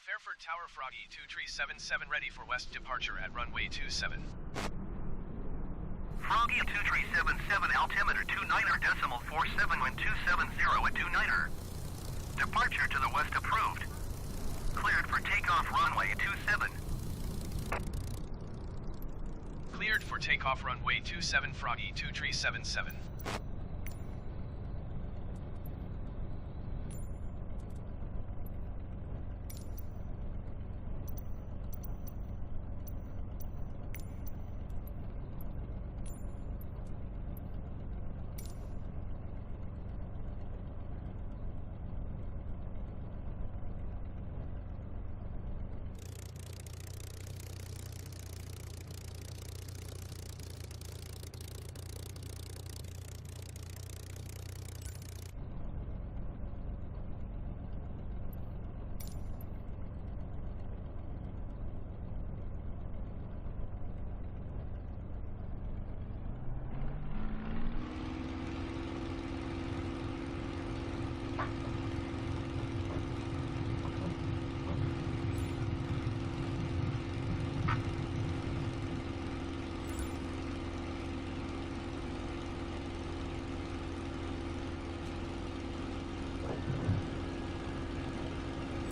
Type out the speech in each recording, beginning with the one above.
Fairford Tower Froggy 2377 ready for west departure at runway 27. Froggy 2377, altimeter 29.47, wind 270 at 29er. Departure to the west approved. Cleared for takeoff runway 27. Cleared for takeoff runway 27 Froggy 2377.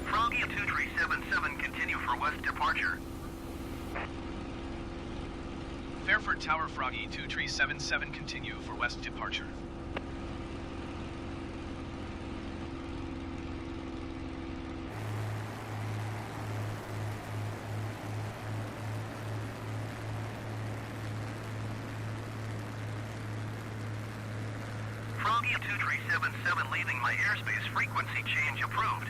Froggy 2377, continue for west departure. Fairford Tower Froggy 2377 continue for west departure. Froggy 2377, leaving my airspace, frequency change approved.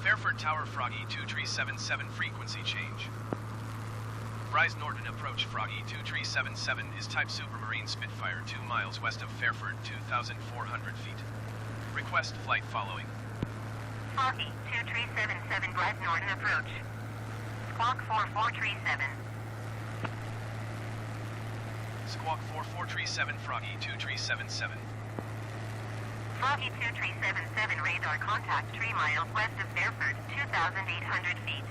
Fairford Tower Froggy 2377 frequency change. Rise Norton approach Froggy 2377 is type Supermarine Spitfire 2 miles west of Fairford 2,400 feet. Request flight following. Froggy 2377 Rise Norton approach. Squawk 4437. Squawk 4437 Froggy 2377. Froggy 2377 radar contact 3 miles west of Fairford, 2,800 feet.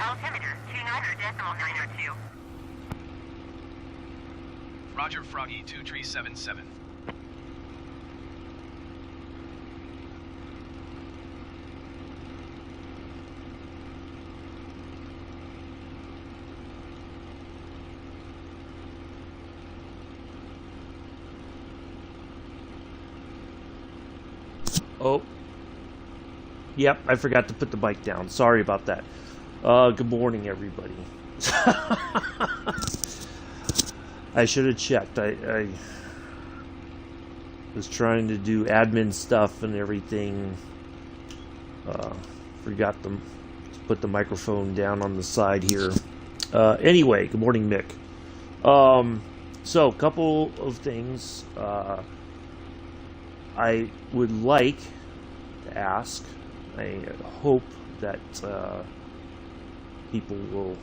Altimeter 29.902. Roger Froggy 2377. Oh, yep, I forgot to put the mic down. Sorry about that. Good morning, everybody. I should have checked. I was trying to do admin stuff and everything. Forgot to put the microphone down on the side here. Anyway, good morning, Mick. So, a couple of things. I would like to ask, I hope that people will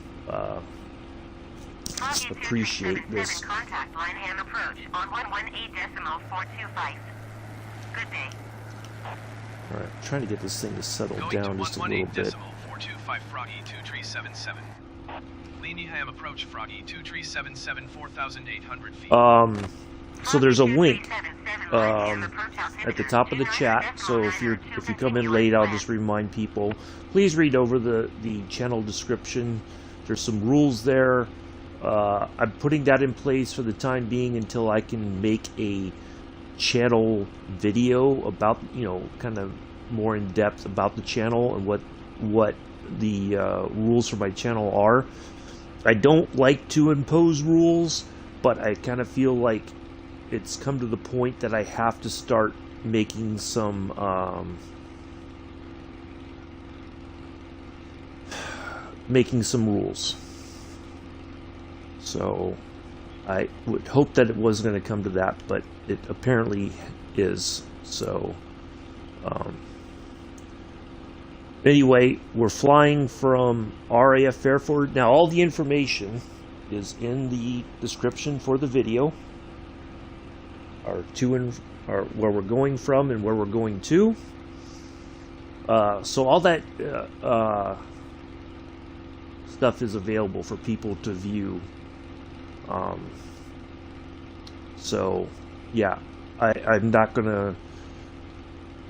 appreciate this. Contact line and approach on 118.425. Good day. Alright, trying to get this thing to settle Going down just a little bit. 425 Froggy 2377. Leningham approach Froggy 2377 4,800 feet. So there's a link at the top of the chat. So if you come in late, I'll just remind people. Please read over the channel description. There's some rules there. I'm putting that in place for the time being until I can make a channel video about, kind of more in depth about the channel and what the rules for my channel are. I don't like to impose rules, but I kind of feel like it's come to the point that I have to start making some rules. So I would hope that it was going to come to that, but it apparently is. So anyway, we're flying from RAF Fairford. Now all the information is in the description for the video. Our where we're going from and where we're going to. So all that stuff is available for people to view. So, yeah, I'm not going to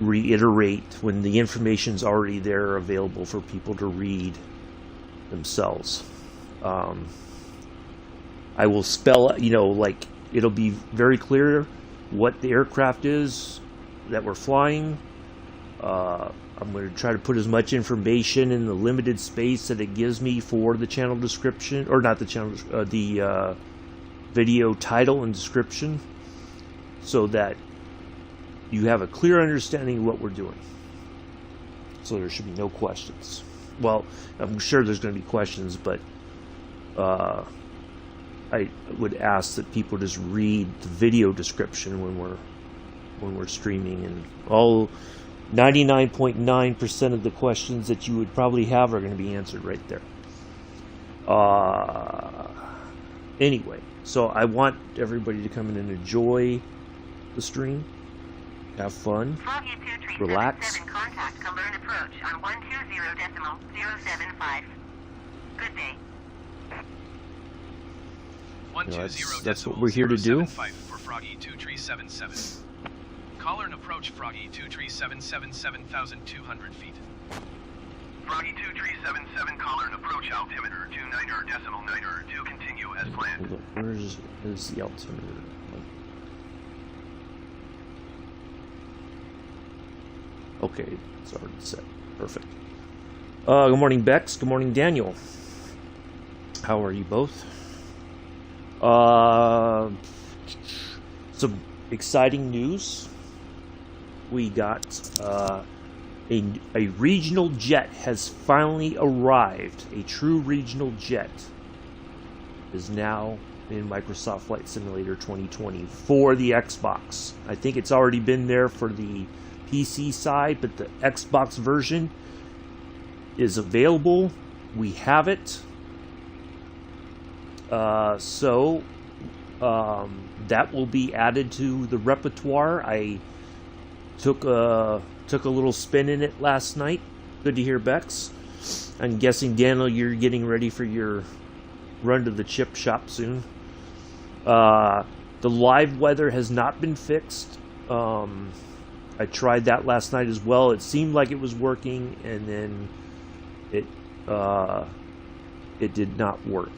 reiterate when the information's already there available for people to read themselves. I will spell, like, it'll be very clear what the aircraft is that we're flying. I'm going to try to put as much information in the limited space that it gives me for the channel description, or not the channel, the video title and description, so that you have a clear understanding of what we're doing. So there should be no questions. Well, I'm sure there's going to be questions, but I would ask that people just read the video description when we're streaming, and all 99.9% of the questions that you would probably have are going to be answered right there. Anyway, so I want everybody to come in and enjoy the stream, have fun, relax. Contact Cumberland approach on 120.075. Good day. That's what we're here to do. For Froggy 2377. Caller and approach Froggy 2377 7,200 feet. Froggy 2377, caller and approach altimeter 29er decimal 9er to continue as planned. Hold on, where's the altimeter? Okay, it's already set. Perfect. Good morning, Bex. Good morning, Daniel. How are you both? Some exciting news. We got a regional jet has finally arrived. A true regional jet is now in Microsoft Flight Simulator 2020 for the Xbox. I think it's already been there for the PC side, but the Xbox version is available. We have it. So that will be added to the repertoire. I took a little spin in it last night. Good to hear, Bex. I'm guessing, Daniel, you're getting ready for your run to the chip shop soon. The live weather has not been fixed. I tried that last night as well. It seemed like it was working, and then it did not work.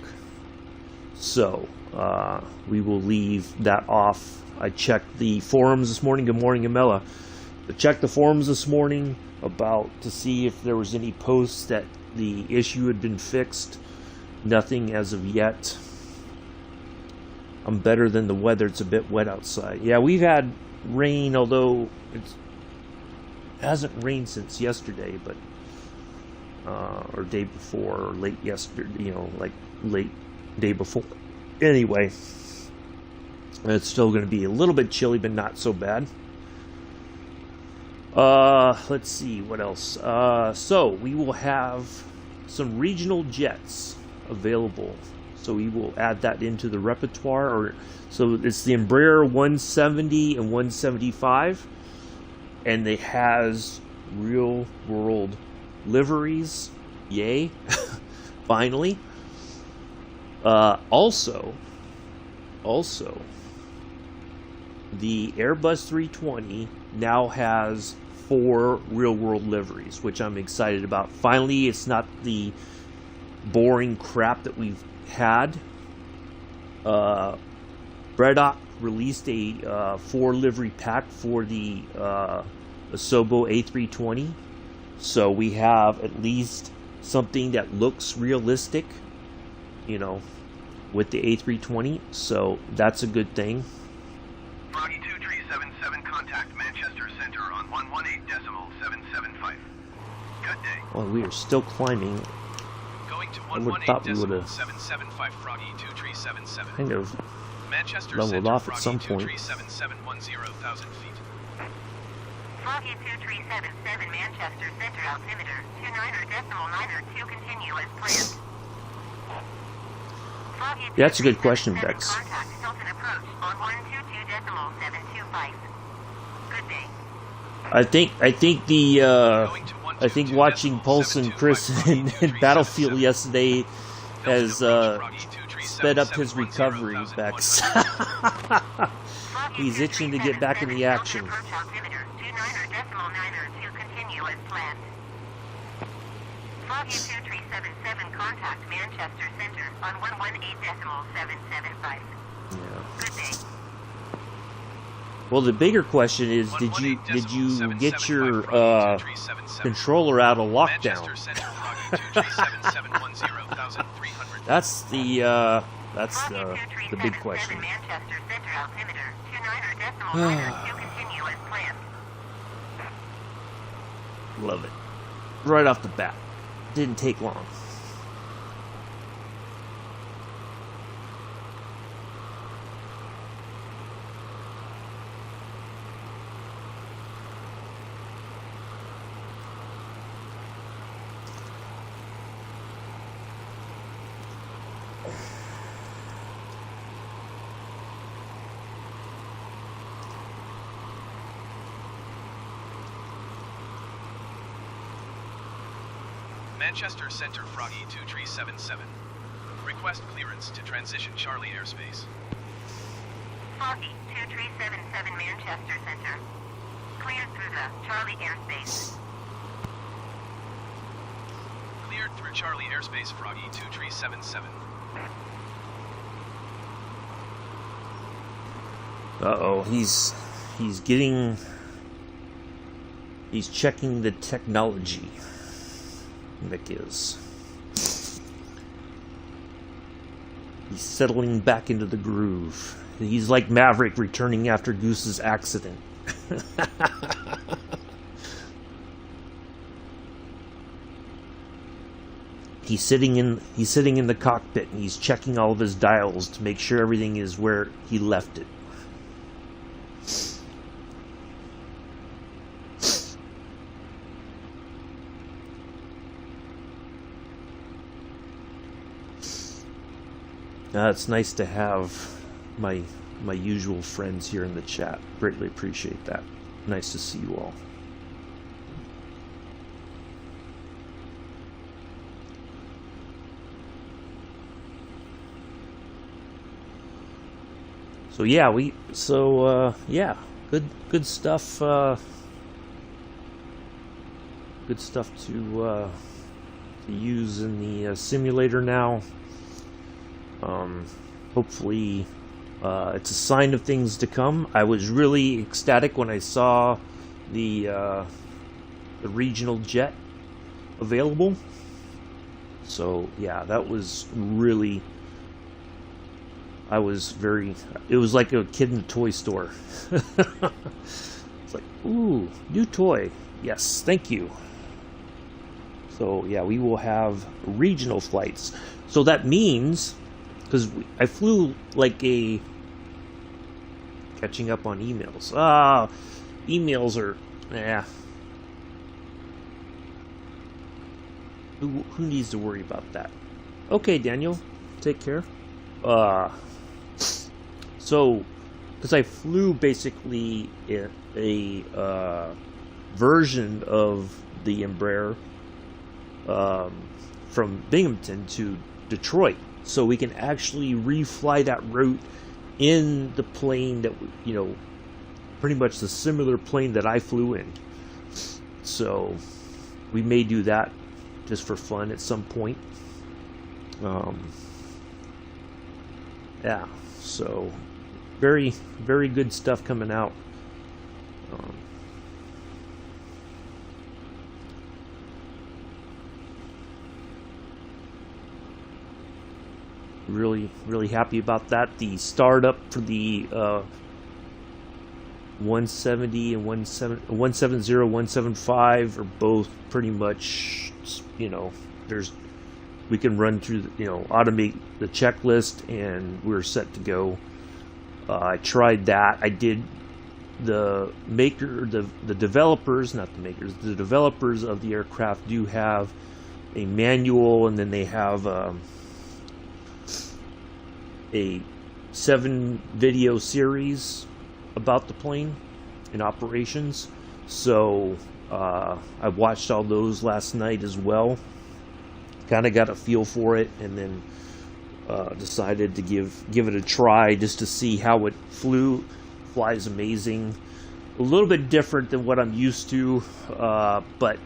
So we will leave that off. I checked the forums this morning. Good morning, Amela. I checked the forums this morning to see if there was any posts that the issue had been fixed. Nothing as of yet. I'm better than the weather. It's a bit wet outside. Yeah, we've had rain, although it hasn't rained since yesterday, but or day before, or late yesterday, like late day before. Anyway, it's still going to be a little bit chilly, but not so bad. Let's see what else. So we will have some regional jets available. So we will add that into the repertoire. So it's the Embraer 170 and 175, and it has real world liveries. Yay! Finally. Also, the Airbus 320 now has 4 real-world liveries, which I'm excited about. Finally, it's not the boring crap that we've had. Braddock released a 4-livery pack for the Asobo A320, so we have at least something that looks realistic, with the A320, so that's a good thing. Froggy 2377, contact Manchester Center on 118.775. Good day. Well, we are still climbing. Going to I would have thought we would have 775 Froggy 2377. kind of Manchester leveled Center, off at some point. 237710,000 feet. Froggy 2377 Manchester Center altimeter 29er to continue as planned. Yeah, that's a good question, Bex. Contact Hilton approach on 122.725. Good day. I think the Going to I think watching Pulse and Chris in Battlefield yesterday has sped up his recovery, Bex. He's itching to get back in the action. Foggy 2377, contact Manchester Center on 118.775. Yeah. Good day. Well, the bigger question is, did you get your controller out of lockdown? That's the big question. Manchester Center altimeter 29.9 continue as planned. Love it. Right off the bat. Didn't take long. Manchester Center Froggy 2377. Request clearance to transition Charlie airspace. Foggy 2377 Manchester Center. Cleared through the Charlie airspace. Cleared through Charlie airspace Froggy 2377. Uh-oh, he's checking the technology. Nick is. He's settling back into the groove. He's like Maverick returning after Goose's accident. He's sitting in the cockpit and he's checking all of his dials to make sure everything is where he left it. It's nice to have my usual friends here in the chat. Greatly appreciate that. Nice to see you all. So yeah, good stuff. Good stuff to use in the simulator now. Hopefully it's a sign of things to come. I was really ecstatic when I saw the regional jet available. So yeah, that was really, it was like a kid in a toy store. It's like, ooh, new toy. Yes, thank you. So yeah, we will have regional flights. So that means, because I flew like a, catching up on emails. Emails are, who needs to worry about that? Okay, Daniel, take care. So, because I flew basically a version of the Embraer from Binghamton to Detroit, so we can actually refly that route in the plane that, pretty much the similar plane that I flew in. So we may do that just for fun at some point. Yeah, so very, very good stuff coming out. Really, really happy about that. The startup for the 170 and 170, 175 are both pretty much, we can run through, automate the checklist, and we're set to go. I tried that. I did the developers, not the makers, the developers of the aircraft do have a manual, and then they have a 7-video series about the plane and operations. So I watched all those last night as well. Kind of got a feel for it, and then decided to give it a try just to see how it flew. Flies amazing. A little bit different than what I'm used to, but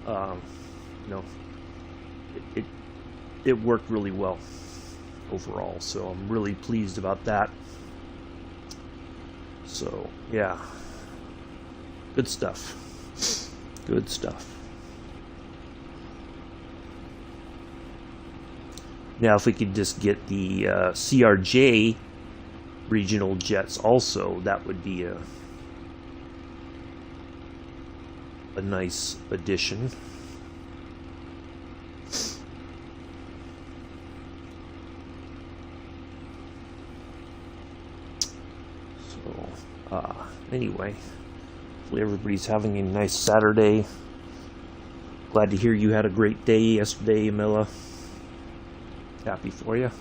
you know, it worked really well overall. So I'm really pleased about that. So yeah, good stuff. Good stuff. Now, if we could just get the CRJ regional jets also, that would be a nice addition. So, anyway, hopefully everybody's having a nice Saturday. Glad to hear you had a great day yesterday, Mila. Happy for you.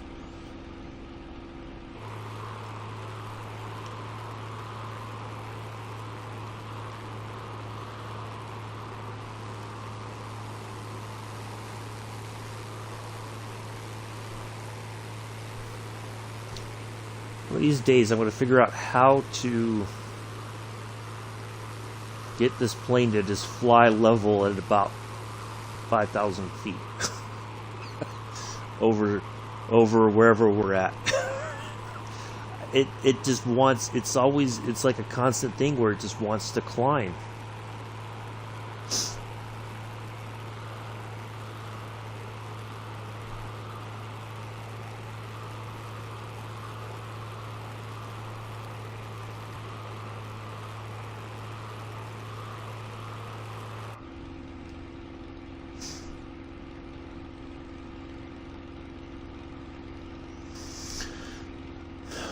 One of these days I'm going to figure out how to get this plane to just fly level at about 5,000 feet. over wherever we're at. it just wants, it's like a constant thing where it just wants to climb.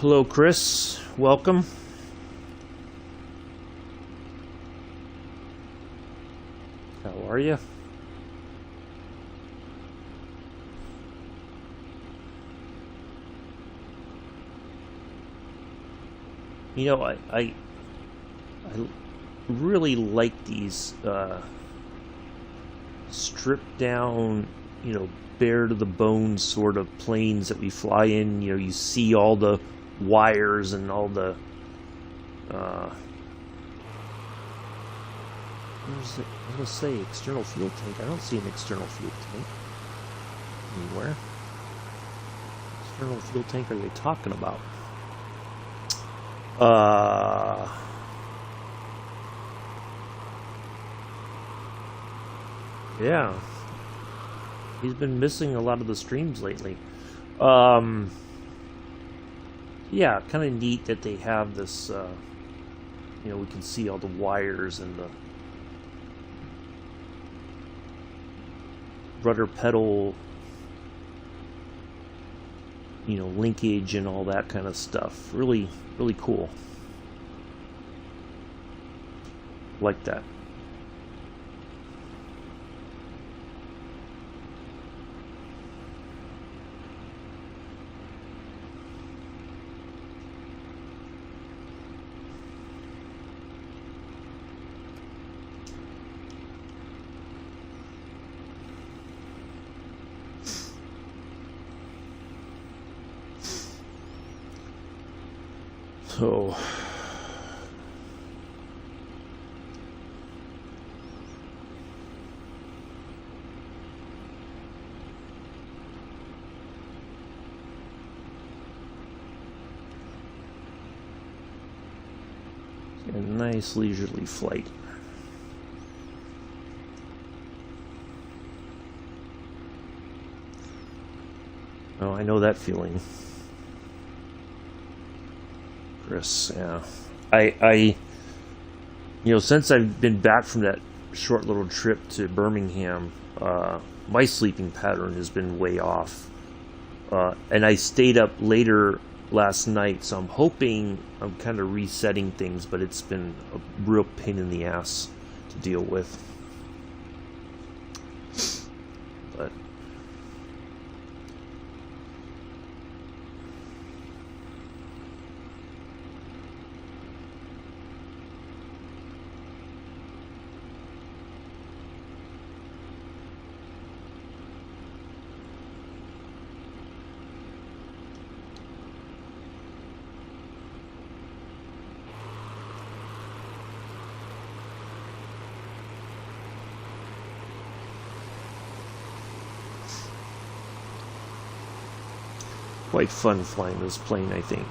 Hello, Chris. Welcome. How are you? You know, I really like these stripped down, you know, bare to the bone sort of planes that we fly in. You know, you see all the wires and all the where's it? I'm gonna say external fuel tank. I don't see an external fuel tank anywhere. External fuel tank are they talking about? Yeah, he's been missing a lot of the streams lately. Yeah, kind of neat that they have this, you know, we can see all the wires and the rudder pedal, you know, linkage and all that kind of stuff. Really, really cool. Like that. So, a nice leisurely flight. Oh, I know that feeling. Chris, yeah. I you know, since I've been back from that short little trip to Birmingham, my sleeping pattern has been way off. And I stayed up later last night, so I'm hoping I'm kind of resetting things, but it's been a real pain in the ass to deal with. But quite fun flying this plane, I think.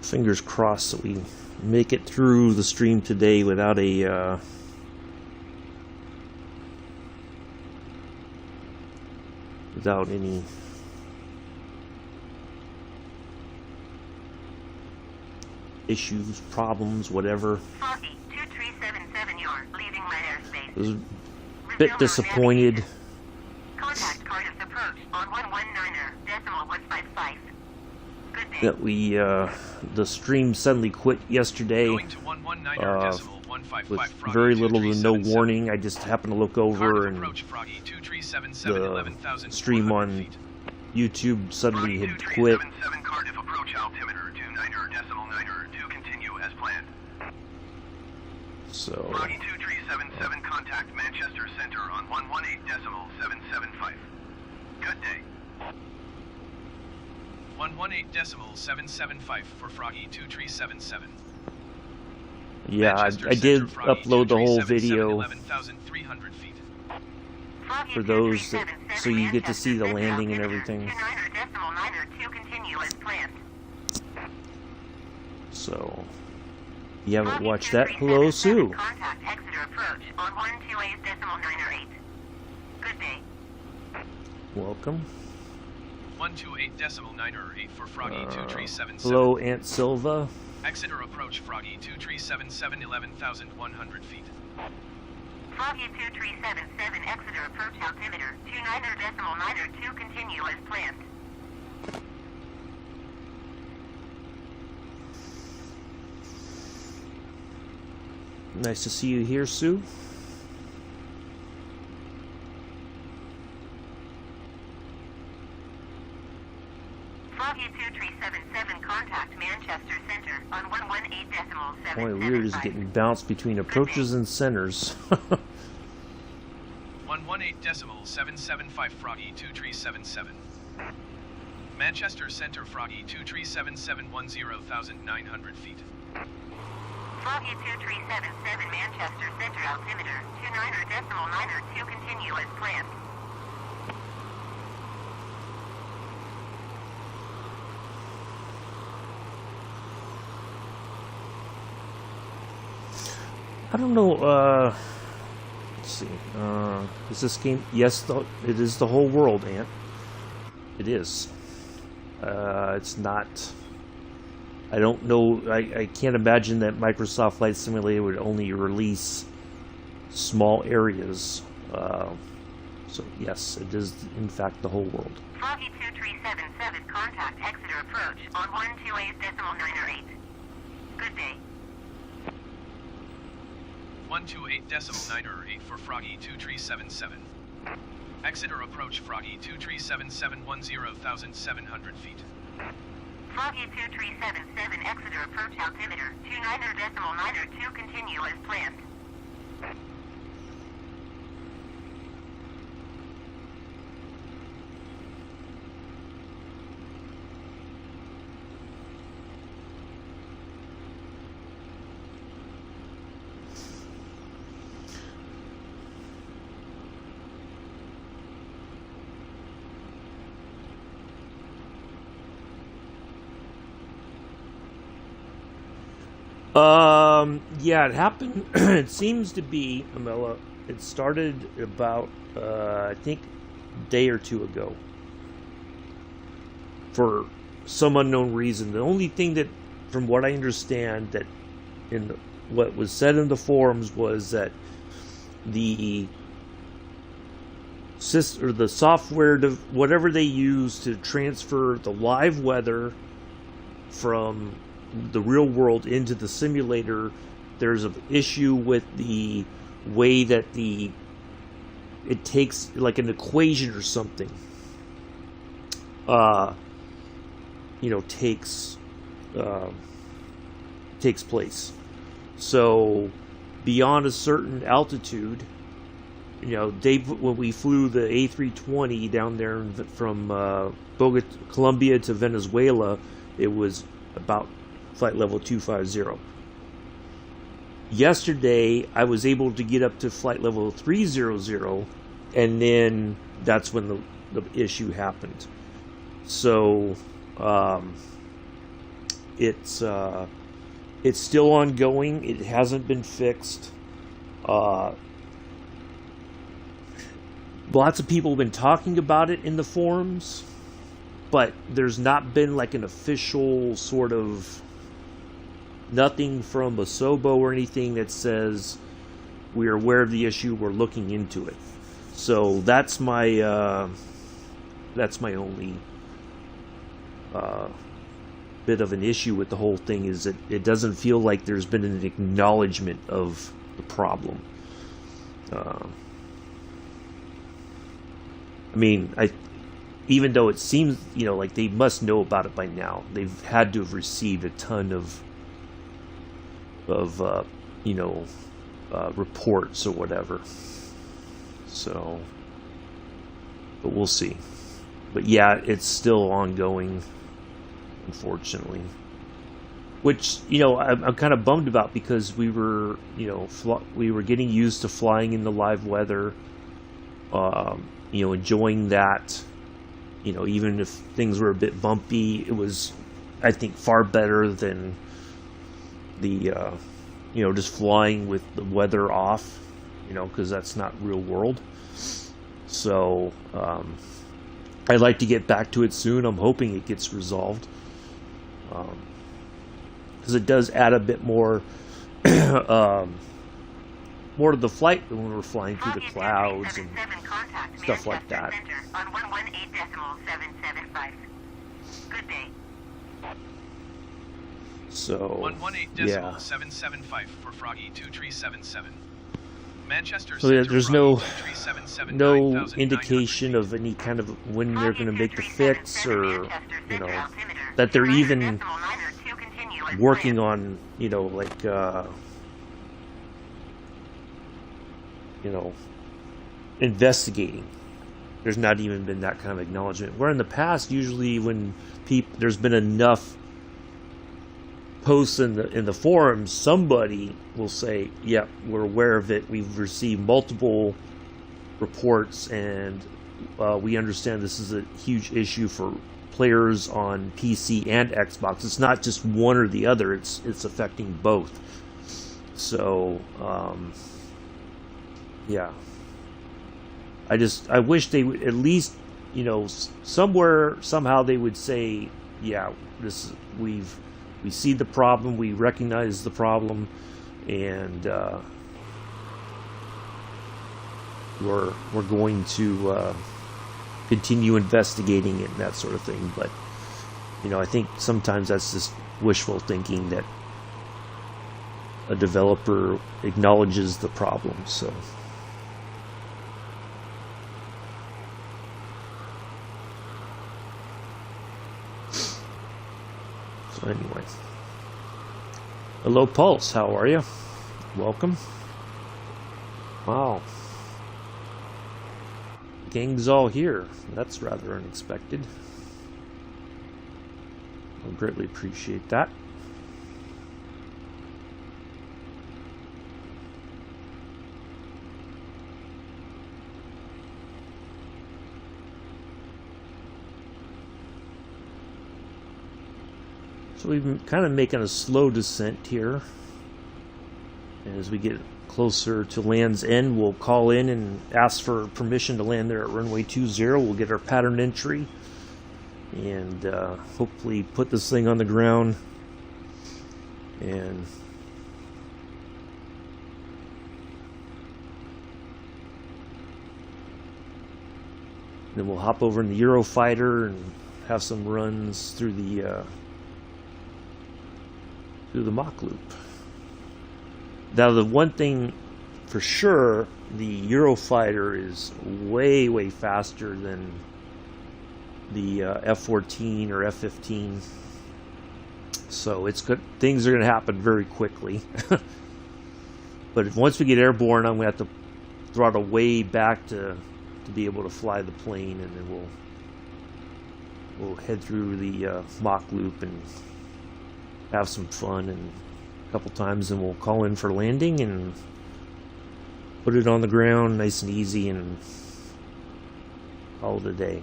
Fingers crossed that we make it through the stream today without a without any issues, problems, whatever. Foggy 2377, you're leaving right airspace. I was a bit disappointed Contact Cardiff approach on 119er, decimal 155. Good day. that we the stream suddenly quit yesterday Going to 119er decimal 155 with Froggy very little to no 2377. warning. I just happened to look over Cardiff and approach Froggy 2377 the 11,400 stream on feet. YouTube suddenly Froggy had quit. 2377 Cardiff approach altimeter 29er decimal 9er to continue as planned. So Froggy 2377 contact Manchester Center on 118 decimal 775. Good day. 118 decimal 775 for Froggy 2377. yeah, Manchester I did Center, Froggy upload the whole 2377, video 11,300 feet. Foggy for those that, 2377, so you get to see the Manchester landing and Center, everything. 29er decimal 9er to continue as planned. So if you haven't watched that, hello Sue. Contact Exeter approach on 128 decimal 9er 8. Good day. Welcome. 128 decimal 9er 8 for Froggy 2377. Hello Aunt Silva. Exeter approach Froggy 2377 11,100 feet. Foggy 2377 Exeter approach altimeter 29er decimal 9er to continue as planned. Nice to see you here, Sue. Foggy 2377 contact Manchester Center on 118 decimal 775. Boy, weird is getting bounced between approaches and centers. 118 decimal 775 Froggy 2377. Manchester Center Froggy 2377 10,900 feet. Foggy 2377 Manchester Center altimeter 29er decimal 9er to continue as planned. I don't know, let's see, is this game, yes, it is the whole world, Ant. It is. It's not, I don't know, I can't imagine that Microsoft Flight Simulator would only release small areas. So yes, it is in fact the whole world. Foggy 2377 contact Exeter approach on 128 decimal 9er 8. Good day. 128 decimal 9er 8 for Froggy 2377. Exeter approach Froggy 2377 10,700 feet. Foggy 2377 Exeter approach altimeter 29er decimal 9er to continue as planned. Yeah, it happened. It seems to be, Amela, it started about, I think, a day or two ago. For some unknown reason. The only thing that, from what I understand, that in what was said in the forums was that the software, whatever they use to transfer the live weather from the real world into the simulator, there's an issue with the way that it takes like an equation or something takes place. So beyond a certain altitude, when we flew the A320 down there from Colombia to Venezuela, it was about flight level 250. Yesterday, I was able to get up to flight level 300 and then that's when the issue happened. So it's still ongoing. It hasn't been fixed. Lots of people have been talking about it in the forums, but there's not been like an official sort of nothing from Asobo or anything that says we are aware of the issue, we're looking into it. So that's my only bit of an issue with the whole thing, is that it doesn't feel like there's been an acknowledgement of the problem. I mean, even though it seems, like they must know about it by now. They've had to have received a ton of reports or whatever. So, but we'll see. But yeah, it's still ongoing, unfortunately. Which, I'm kind of bummed about, because we were, we were getting used to flying in the live weather, enjoying that. Even if things were a bit bumpy, it was, I think, far better than the, just flying with the weather off, because that's not real world. So, I'd like to get back to it soon. I'm hoping it gets resolved. Because it does add a bit more, more to the flight when we're flying through the clouds and stuff like that. On 118.775. Good day. So, 118.775 for Froggy 2377. Manchester. So yeah, there's no indication of any kind of when they're going to make the fix, or that they're even working on investigating. There's not even been that kind of acknowledgement. Where in the past, usually when there's been enough posts in the forums, somebody will say, "Yep, we're aware of it. We've received multiple reports, and we understand this is a huge issue for players on PC and Xbox. It's not just one or the other. It's affecting both." So, yeah. I wish they would at least, somehow they would say, "Yeah, we see the problem, we recognize the problem, and we're going to continue investigating it," and that sort of thing. But I think sometimes that's just wishful thinking, that a developer acknowledges the problem. So anyway, hello Pulse, how are you? Welcome. Wow, gang's all here. That's rather unexpected. I greatly appreciate that. So we've been kind of making a slow descent here. And as we get closer to Land's End, we'll call in and ask for permission to land there at runway 20. We'll get our pattern entry and hopefully put this thing on the ground. And then we'll hop over in the Eurofighter and have some runs through the Mach Loop. Now, the one thing for sure, the Eurofighter is way, way faster than the F-14 or F-15. So it's good. Things are going to happen very quickly. But once we get airborne, I'm going to have to throttle way back to be able to fly the plane, and then we'll head through the Mach Loop and have some fun, and a couple times, and we'll call in for landing and put it on the ground nice and easy, and Call it a day.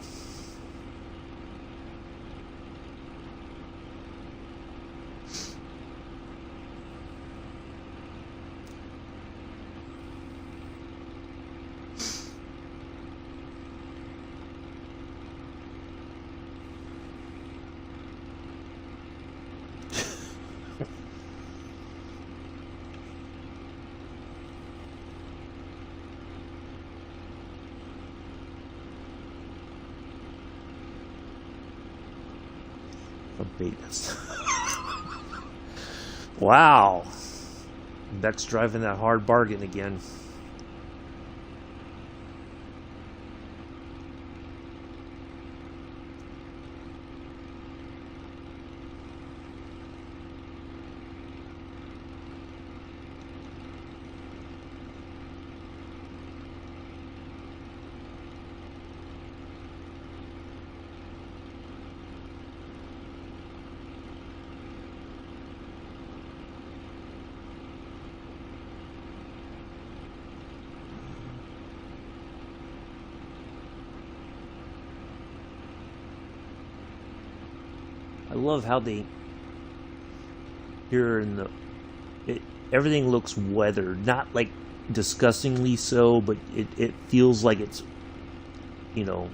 Wow. Beck's driving that hard bargain again. I love how they here in the everything looks weathered, not like disgustingly so, but it feels like it's, you know,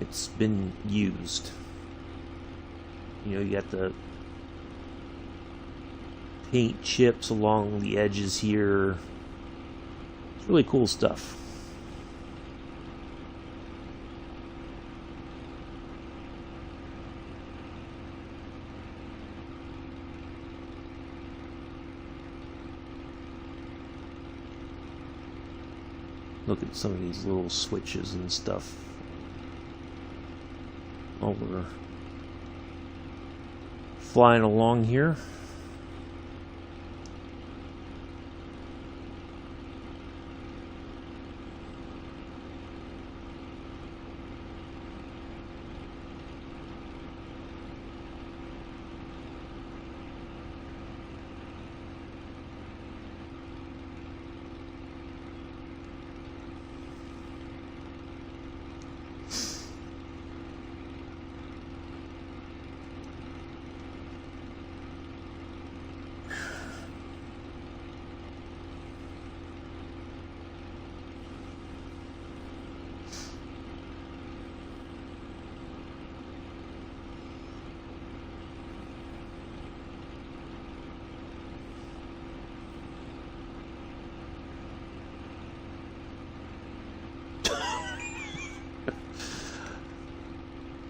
it's been used. You know, you got the paint chips along the edges here. It's really cool stuff. Look at some of these little switches and stuff. While we're flying along here.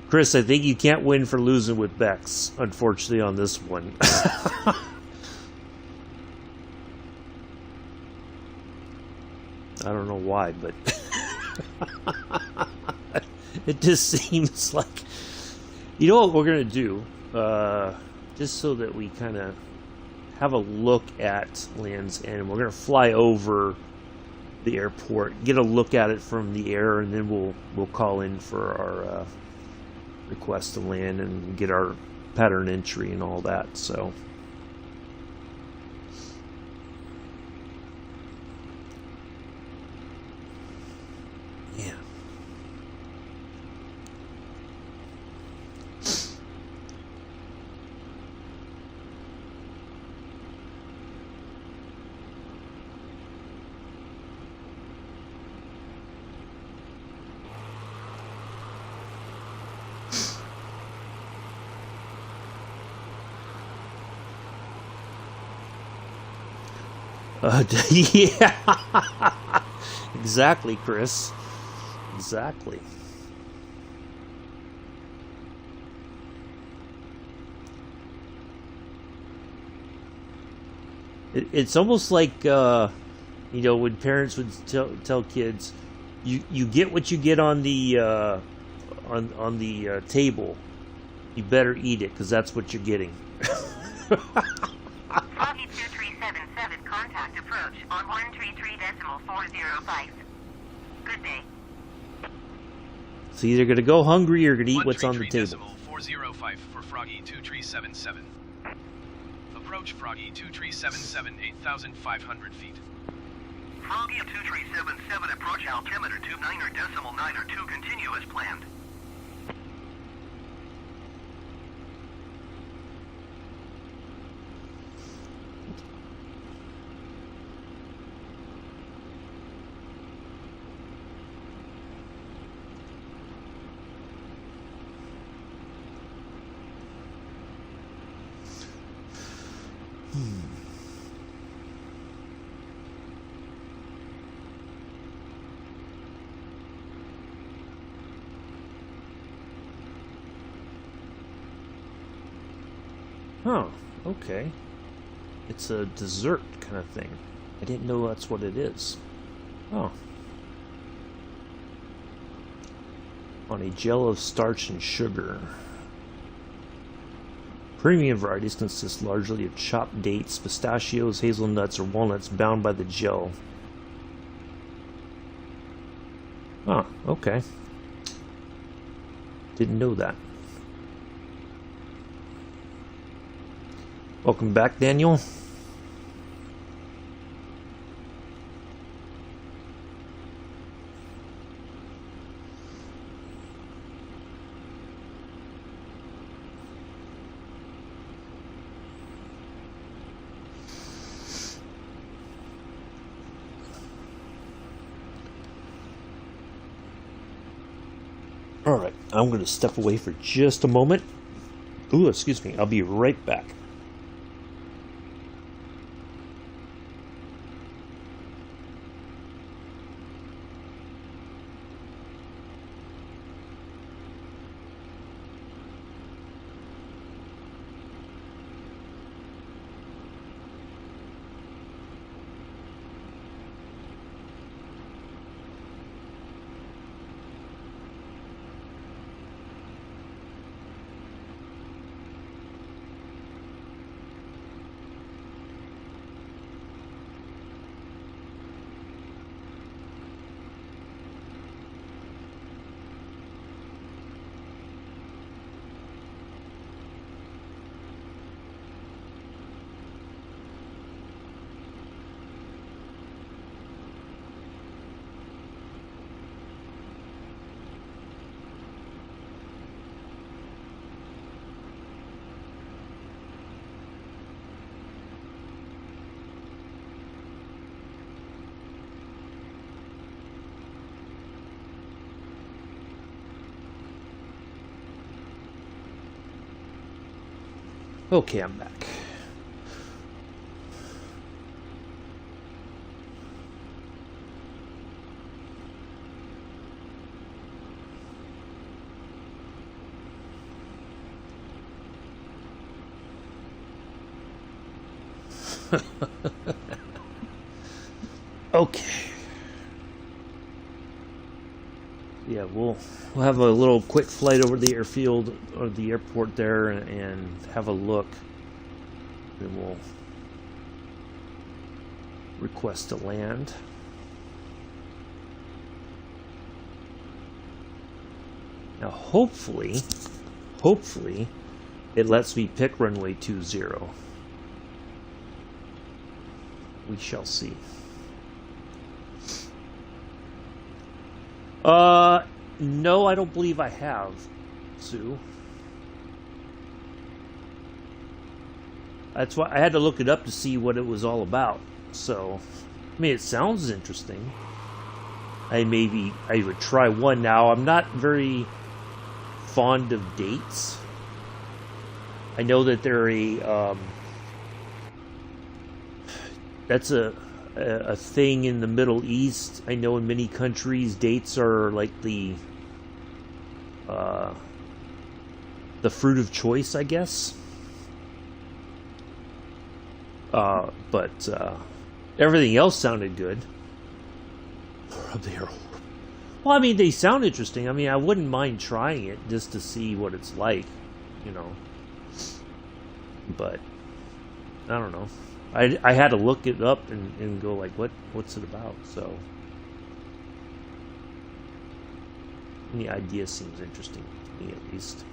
Chris, I think you can't win for losing with Bex, unfortunately, on this one. I don't know why, but it just seems like... You know what we're going to do? Just so that we kind of have a look at Land's End. We're going to fly over the airport, get a look at it from the air, and then we'll call in for our... request to land and get our pattern entry and all that. So yeah. Yeah, exactly, Chris. Exactly. It's almost like you know, when parents would tell kids, you get what you get on the on the table. You better eat it because that's what you're getting. Contact approach on 133.405. Good day. So either going to go hungry or going to eat what's on the table. 133.405 for Froggy 2377. Approach Froggy 2377, 8,500 feet. Froggy 2377, approach altimeter 29.9 continue as planned. Huh, okay. It's a dessert kind of thing. I didn't know that's what it is. Oh. On a gel of starch and sugar. Premium varieties consist largely of chopped dates, pistachios, hazelnuts, or walnuts bound by the gel. Oh, okay. Didn't know that. Welcome back, Daniel. Alright, I'm going to step away for just a moment. Ooh, excuse me. I'll be right back. Okay, I'm back. Okay. Yeah, we'll have a little quick flight over the airfield or the airport there and have a look. Then we'll request to land. Now hopefully it lets me pick runway 20. We shall see. No, I don't believe I have, Sue. That's why I had to look it up to see what it was all about. So, I mean, it sounds interesting. I would try one now. I'm not very fond of dates. I know that they're that's a thing in the Middle East. I know in many countries dates are like the fruit of choice, I guess. But everything else sounded good. Well, I mean, they sound interesting. I mean, I wouldn't mind trying it just to see what it's like, you know. But I don't know. I had to look it up and go like, what's it about? So the idea seems interesting to me, at least.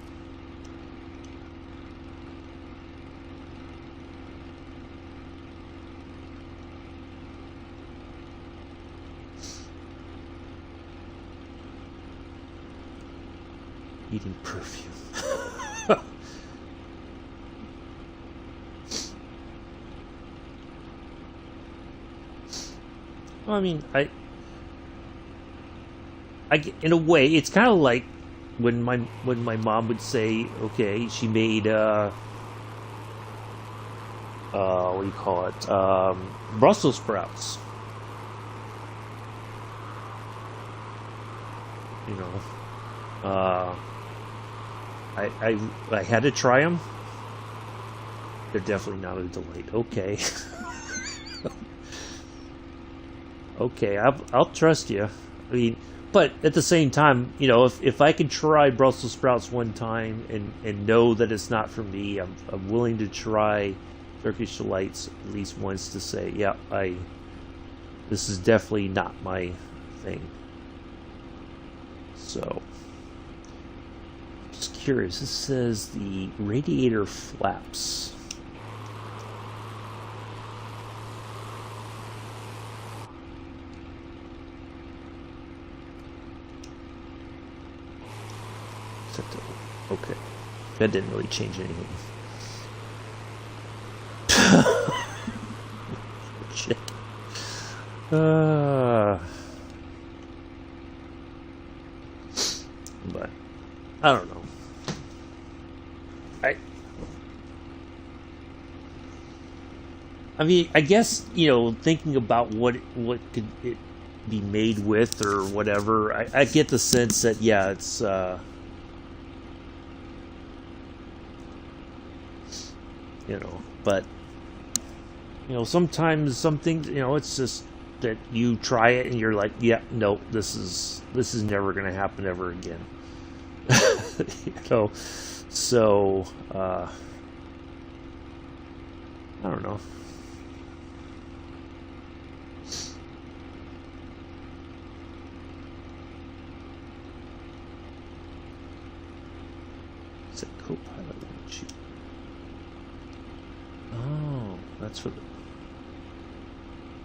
Eating perfume. Well, I mean, I in a way, it's kind of like when my mom would say, okay, she made what do you call it? Brussels sprouts. You know, I had to try them. They're definitely not a delight. Okay. Okay, I'll trust you. I mean, but at the same time, you know, if I can try Brussels sprouts one time and know that it's not for me, I'm willing to try Turkish delights at least once to say, yeah, this is definitely not my thing. So, just curious. This says the radiator flaps. Okay, that didn't really change anything. Shit. But I don't know. I mean, I guess, you know, thinking about what could it be made with or whatever, I get the sense that, yeah, it's you know, but you know, sometimes some things, you know, it's just that you try it and you're like, yeah, no, this is never going to happen ever again. You know, so I don't know. It's a co-pilot sheet. Oh, that's for the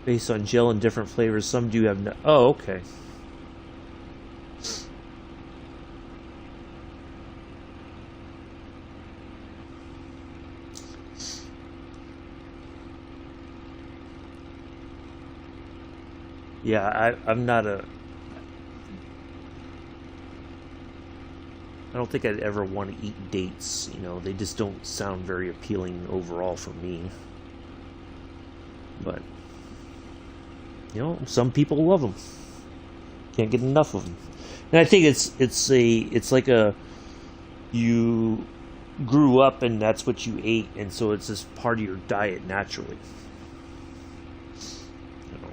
based on gel and different flavors. Some do have no. Oh, okay. Yeah, I'm not a. I don't think I'd ever want to eat dates. You know, they just don't sound very appealing overall for me. But you know, some people love them. Can't get enough of them. And I think it's like a you grew up and that's what you ate, and so it's just part of your diet naturally. You know.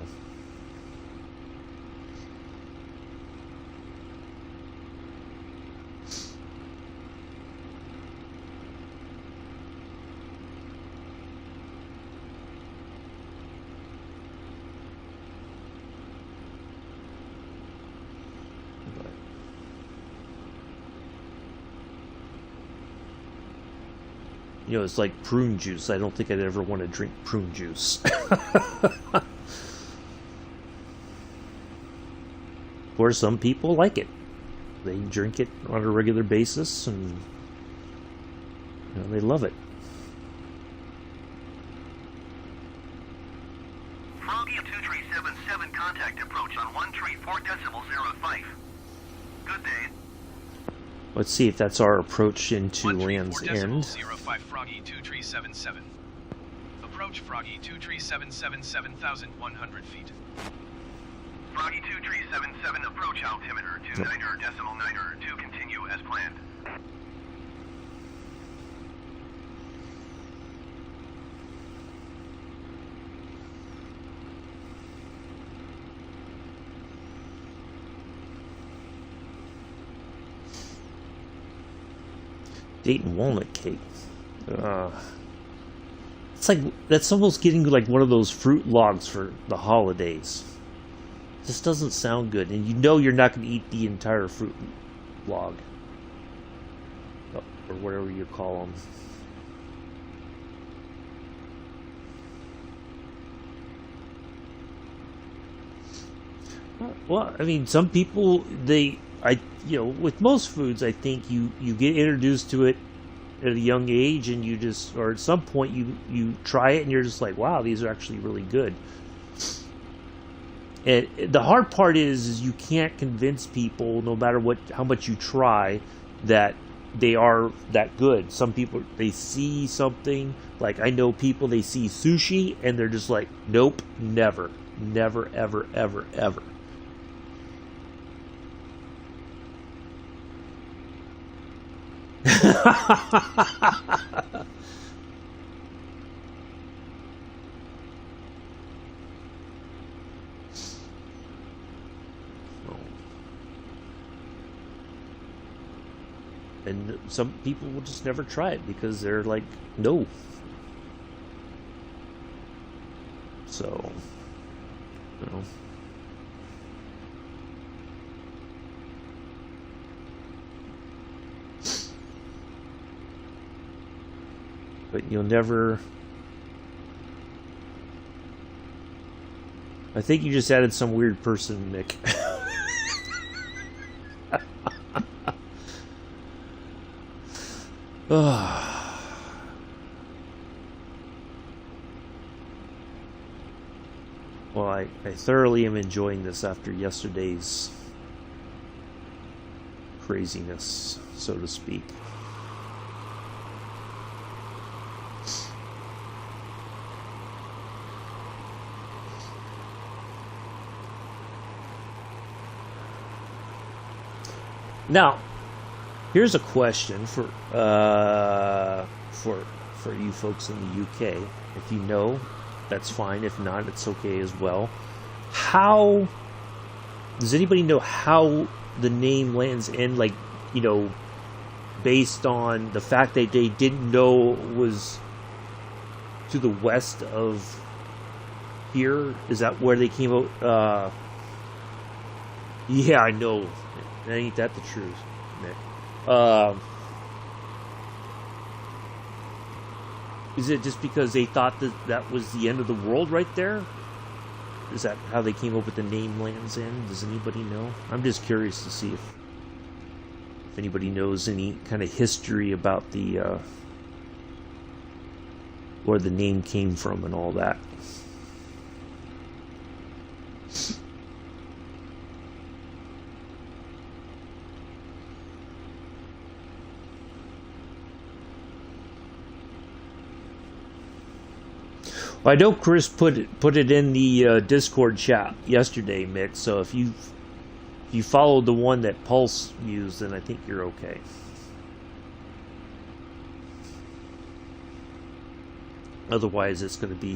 You know, it's like prune juice. I don't think I'd ever want to drink prune juice. Or some people like it. They drink it on a regular basis, and you know, they love it. Froggy 2377, contact approach on 134.05. Good day. Let's see if that's our approach into Land's End. 05 Froggy 2377. Approach Froggy 2377, 7,100 feet. Froggy 2377, approach altimeter 29er.9er to continue as planned. Date and walnut cake. It's like, that's almost getting like one of those fruit logs for the holidays. This doesn't sound good, and you know you're not going to eat the entire fruit log. Or whatever you call them. Well, I mean, some people, I with most foods, I think you get introduced to it at a young age, and you just, or at some point you try it and you're just like, wow, these are actually really good. And the hard part is you can't convince people, no matter how much you try, that they are that good. Some people, they see something, like I know people, they see sushi and they're just like, nope, never, ever, ever, ever. And some people will just never try it because they're like, no. So, but you'll never. I think you just added some weird person, Nick. Well, I thoroughly am enjoying this after yesterday's craziness, so to speak. Now, here's a question for you folks in the UK. If you know, that's fine. If not, it's okay as well. How does anybody know how the name Land's End, like, based on the fact that they didn't know it was to the west of here? Is that where they came out? Yeah, I know. Ain't that the truth, Nick? Is it just because they thought that was the end of the world right there? Is that how they came up with the name Land's End? Does anybody know? I'm just curious to see if anybody knows any kind of history about where the name came from and all that. I know Chris put it in the Discord chat yesterday, Mick. So if you followed the one that Pulse used, then I think you're okay. Otherwise, it's going to be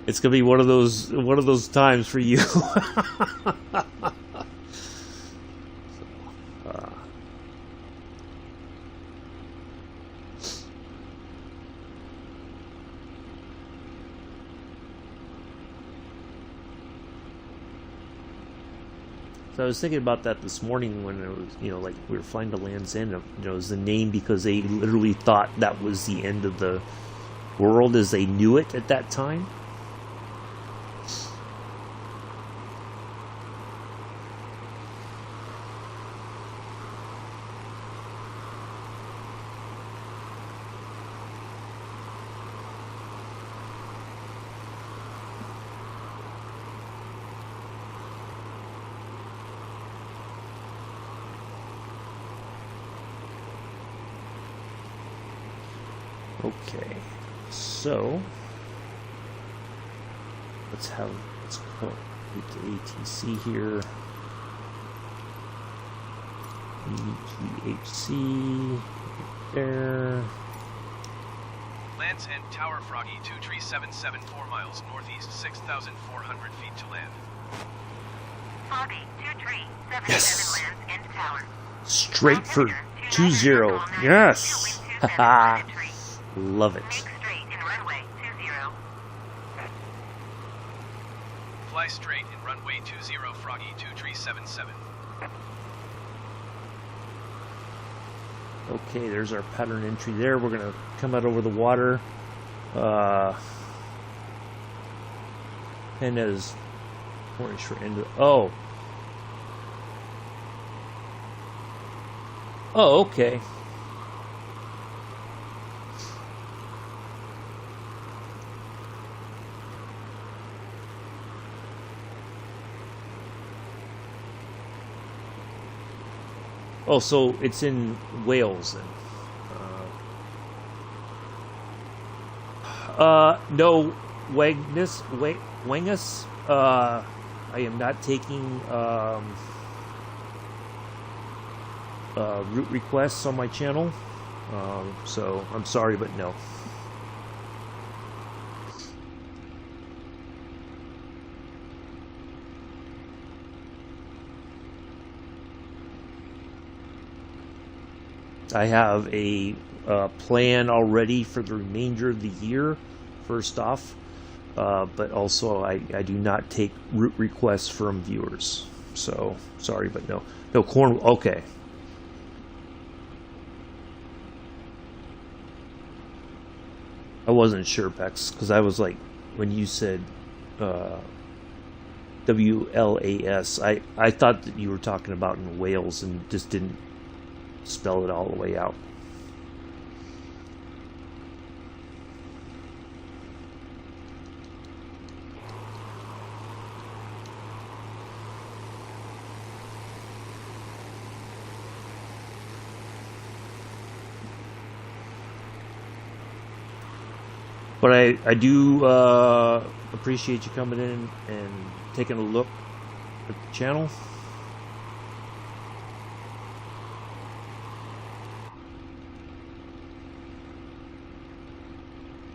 it's going to be one of those times for you. So I was thinking about that this morning when it was, like we were flying to Land's End. It was the name because they literally thought that was the end of the world as they knew it at that time. Okay, so let's go to ATC here. EGHC there. Land's End Tower Froggy 2377 4 miles northeast, 6,400 feet to land. Froggy 2377 Yes. Land's End Tower. Straight for 20. Yes. Haha. Love it. Make straight in runway 20. Fly straight in runway 20 Froggy 2377. Okay, there's our pattern entry there. We're going to come out over the water. And as orange for end. Oh, Oh, okay. Oh, so it's in Wales then. No, Wangus. I am not taking route requests on my channel. So I'm sorry, but no. I have a plan already for the remainder of the year, first off, but also I do not take route requests from viewers. So, sorry, but no. No, Cornwall, okay. I wasn't sure, Pex, because I was like, when you said WLAS, I thought that you were talking about in Wales and just didn't spell it all the way out. But I do appreciate you coming in and taking a look at the channel.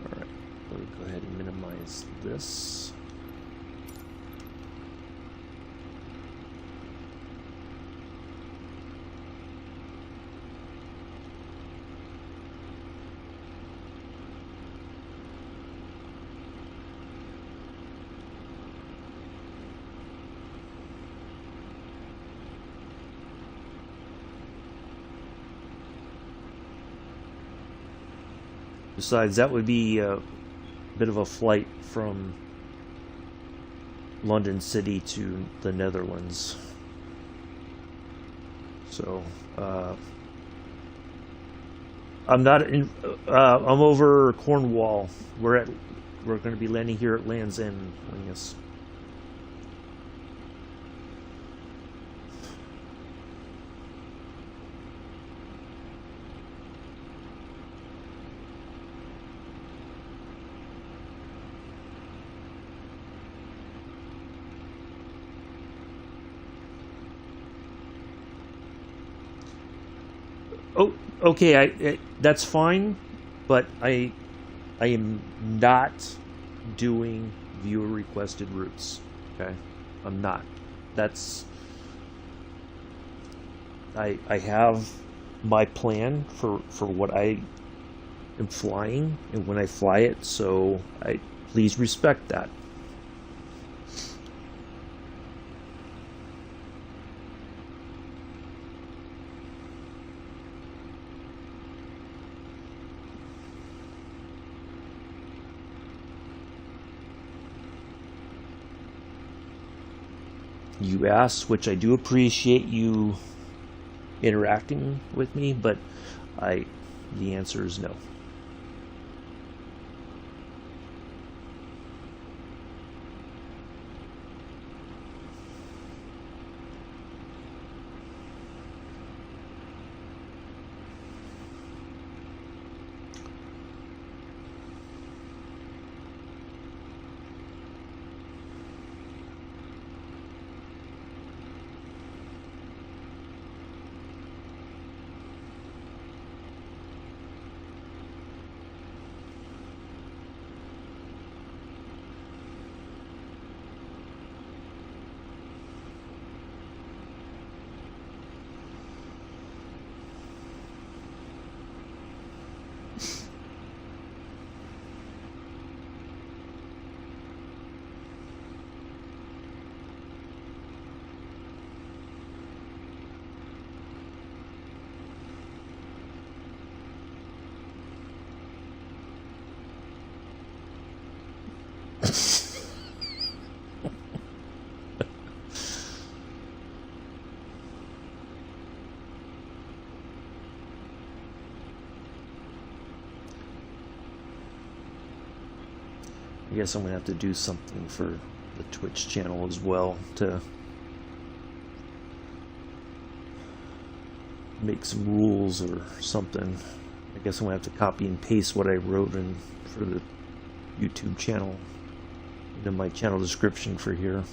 Alright, let me go ahead and minimize this. Besides, that would be a bit of a flight from London City to the Netherlands. So, I'm not in. I'm over Cornwall. We're going to be landing here at Land's End, I guess. Oh, okay. That's fine, but I am not doing viewer requested routes. Okay, I'm not. That's I have my plan for what I am flying and when I fly it. So please respect that. You asked, which I do appreciate you interacting with me, but the answer is no. guess I'm gonna have to do something for the Twitch channel as well to make some rules or something. I guess I'm gonna have to copy and paste what I wrote in for the YouTube channel into my channel description for here.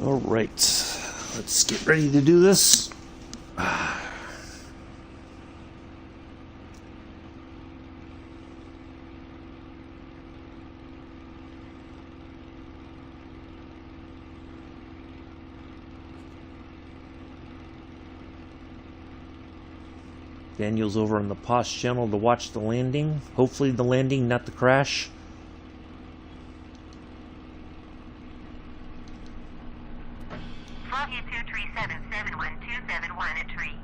Alright, let's get ready to do this. Daniel's over on the Posh channel to watch the landing. Hopefully the landing, not the crash. Froggy 23771 at tree.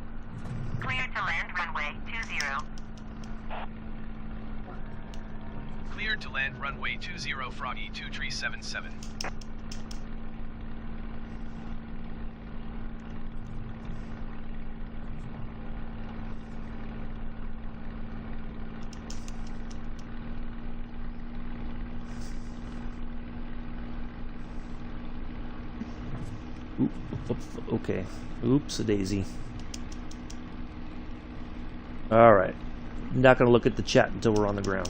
Cleared to land runway 20. Cleared to land runway 20 Froggy 2377. Okay. Oops, a daisy. Alright. Not going to look at the chat until we're on the ground.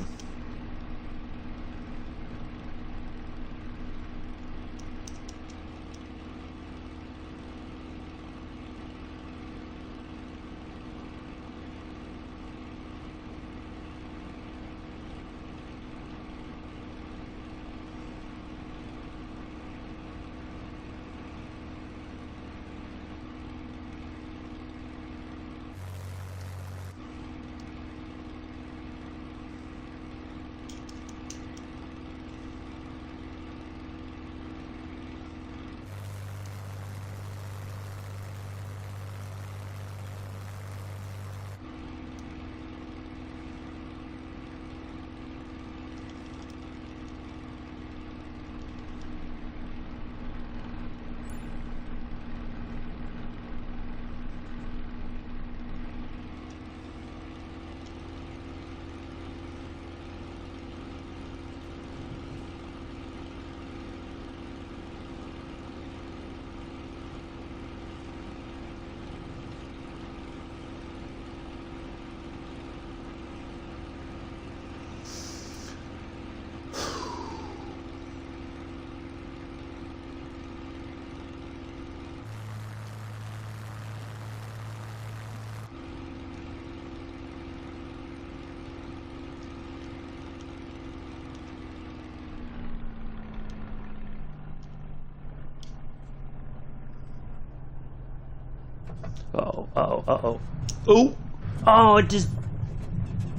Oh, it just...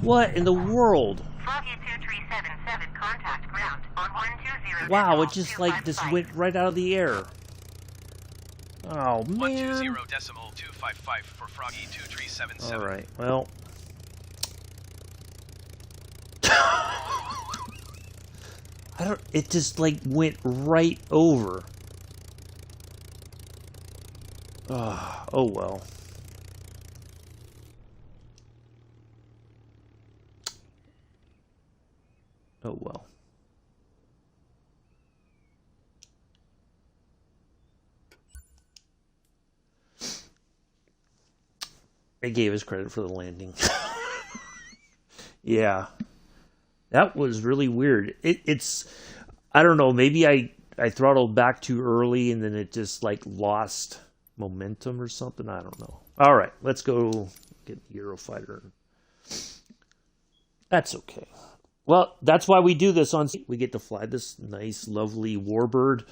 What in the world? Froggy 2377 contact ground on 120. Wow, it just like this went right out of the air. Oh, man. 120.255 for Froggy 2377. Alright, well... It just like went right over. Oh well. Oh well. They gave us credit for the landing. Yeah. That was really weird. It's I don't know, maybe I throttled back too early and then it just like lost momentum or something. I don't know. All right, let's go get the Eurofighter. That's okay. Well, that's why we do this on. We get to fly this nice, lovely warbird,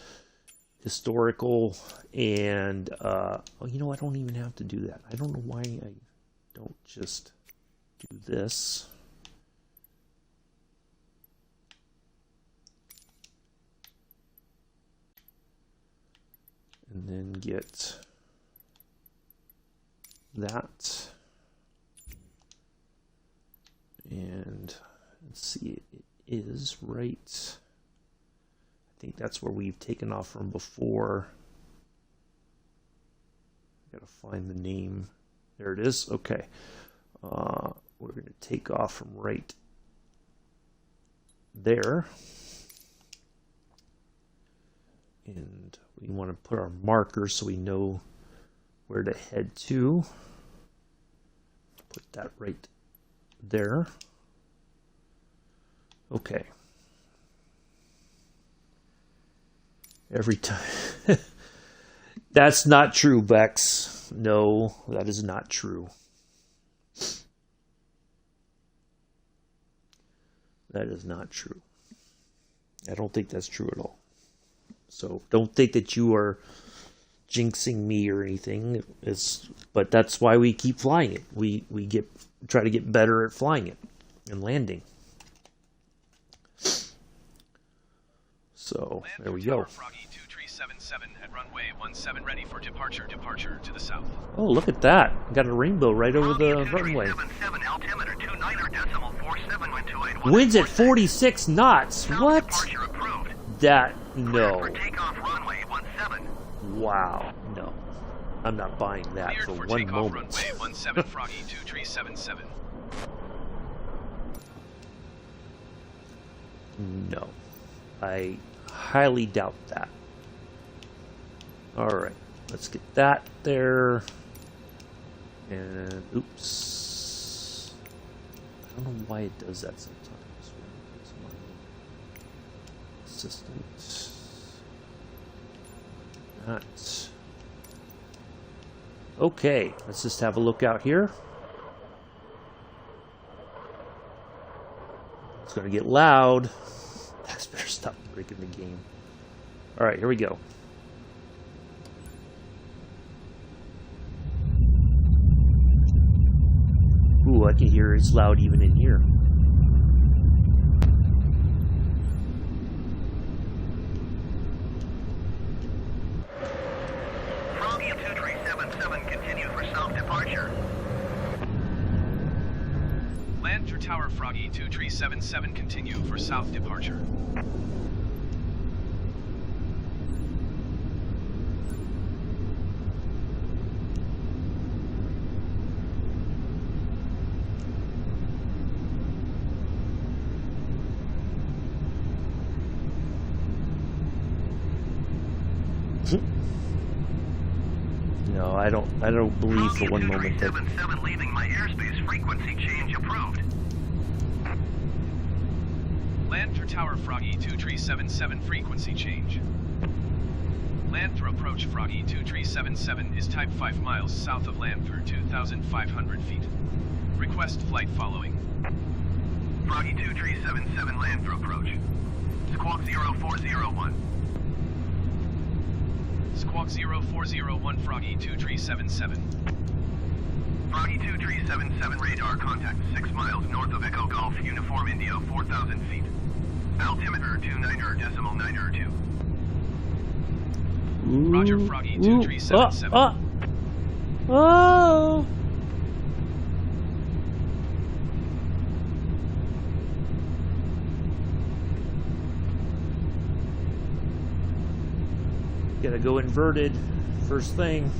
historical, and oh, you know, I don't even have to do that. I don't know why don't just do this. And then get that. And let's see, it is right. I think that's where we've taken off from before. I gotta find the name. There it is. Okay. We're going to take off from right there. And we want to put our marker so we know where to head to. Put that right there. Okay. Every time. That's not true, Bex. No, that is not true. That is not true. I don't think that's true at all. So don't think that you are jinxing me or anything. But that's why we keep flying it. We try to get better at flying it and landing. So there we go. Froggy 2377 at runway 17 ready for departure. Departure to the south. Oh, look at that. Got a rainbow right over the runway. Altimeter 29.47. Winds at 46 knots. What? That, no. Takeoff runway 17. Wow, no. I'm not buying that Cleared for for one takeoff moment. runway 17 Froggy 2377. No. I highly doubt that. Alright, let's get that there. And, oops. I don't know why it does that sometimes. It's my assistant. That. Okay, let's just have a look out here. It's going to get loud. Max better stop breaking the game. Alright, here we go. Ooh, I can hear it's loud even in here. Froggy 2377, continue for south departure. Land your tower, Froggy 2377, continue for south departure. No, I don't believe for one moment that. 2377 leaving my airspace, frequency change approved. Land your tower, Froggy 2377, frequency change. Land through approach, Froggy 2377 is type 5 miles south of land through 2,500 feet. Request flight following. Froggy 2377 land through approach. Squawk 0401. Squawk 0401, Froggy 2377. Froggy 2377 radar contact 6 miles north of Echo Golf, Uniform India, 4,000 feet. Altimeter 29.92. Roger, Froggy 2377. Oh! Gotta go inverted first thing.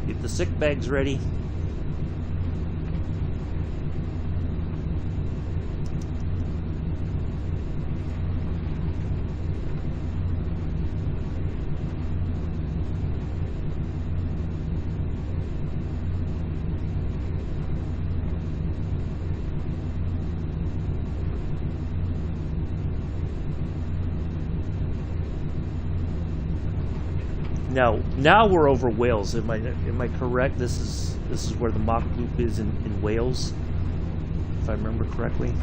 Get the sick bags ready. Now we're over Wales. Am I correct? This is where the Mach Loop is in Wales, if I remember correctly.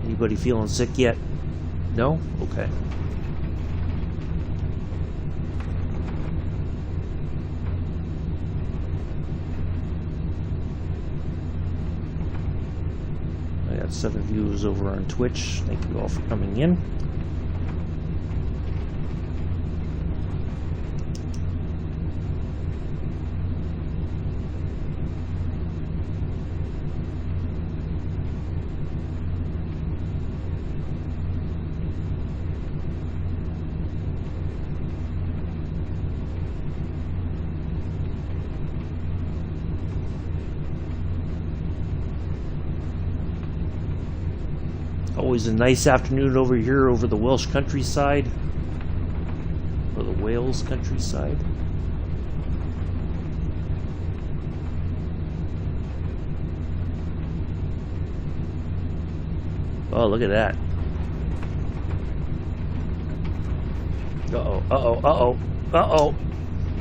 Anybody feeling sick yet? No? Okay. I got 7 viewers over on Twitch. Thank you all for coming in. Always a nice afternoon over here over the Welsh countryside, or the Wales countryside. Oh, look at that. Uh-oh, uh-oh, uh-oh, uh-oh,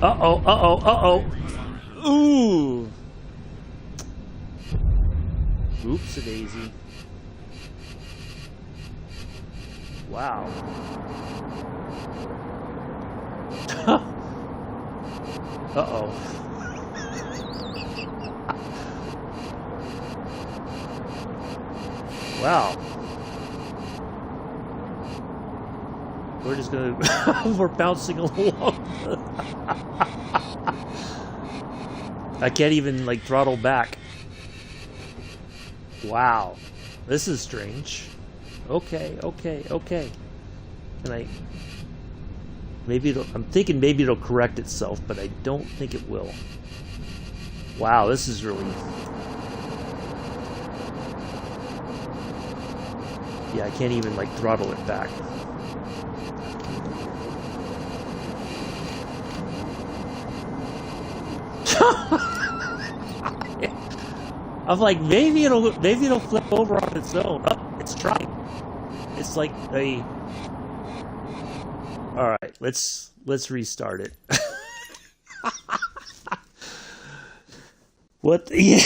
uh-oh, uh-oh, uh-oh. Ooh! Oops-a-daisy. Wow. Uh-oh. Wow. We're just gonna... we're bouncing along. I can't even, like, throttle back. Wow. This is strange. Okay, okay, okay. Can I... Maybe it'll... I'm thinking maybe it'll correct itself, but I don't think it will. Wow, this is really... Yeah, I can't even, like, throttle it back. I'm like, maybe it'll flip over on its own. Oh, it's trying. It's like a... Alright, let's restart it. What the...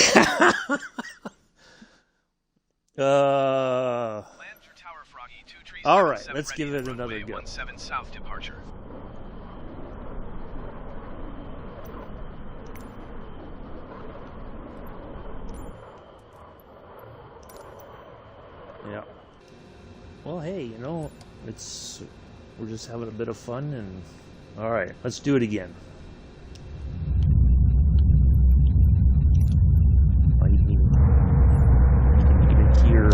Yeah. Alright, let's give it another go. 17 south departure. Yeah. Well, hey, you know, we're just having a bit of fun, and all right, let's do it again. I can even hear.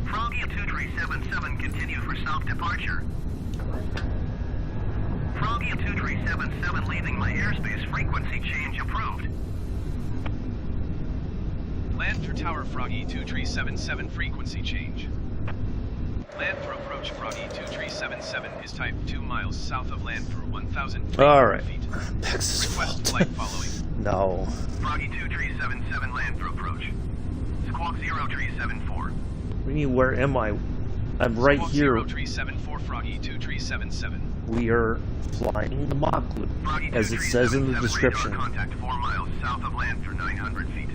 Froggy 2377, continue for south departure. Froggy 2377 leaving my airspace, frequency change approved. Land for Tower Froggy 2377, frequency change. Land for approach Froggy 2377 is type 2 miles south of land for 1,000 All right. feet. Texas Request fault. flight following. No. Froggy 2377 land for approach. Squawk 0374. What do you mean, where am I? I'm right Squawk here. 0374 Froggy 2377. We are flying the Mach Loop, Froggy as it says in the 2377 description. radar contact 4 miles south of land for 900 feet.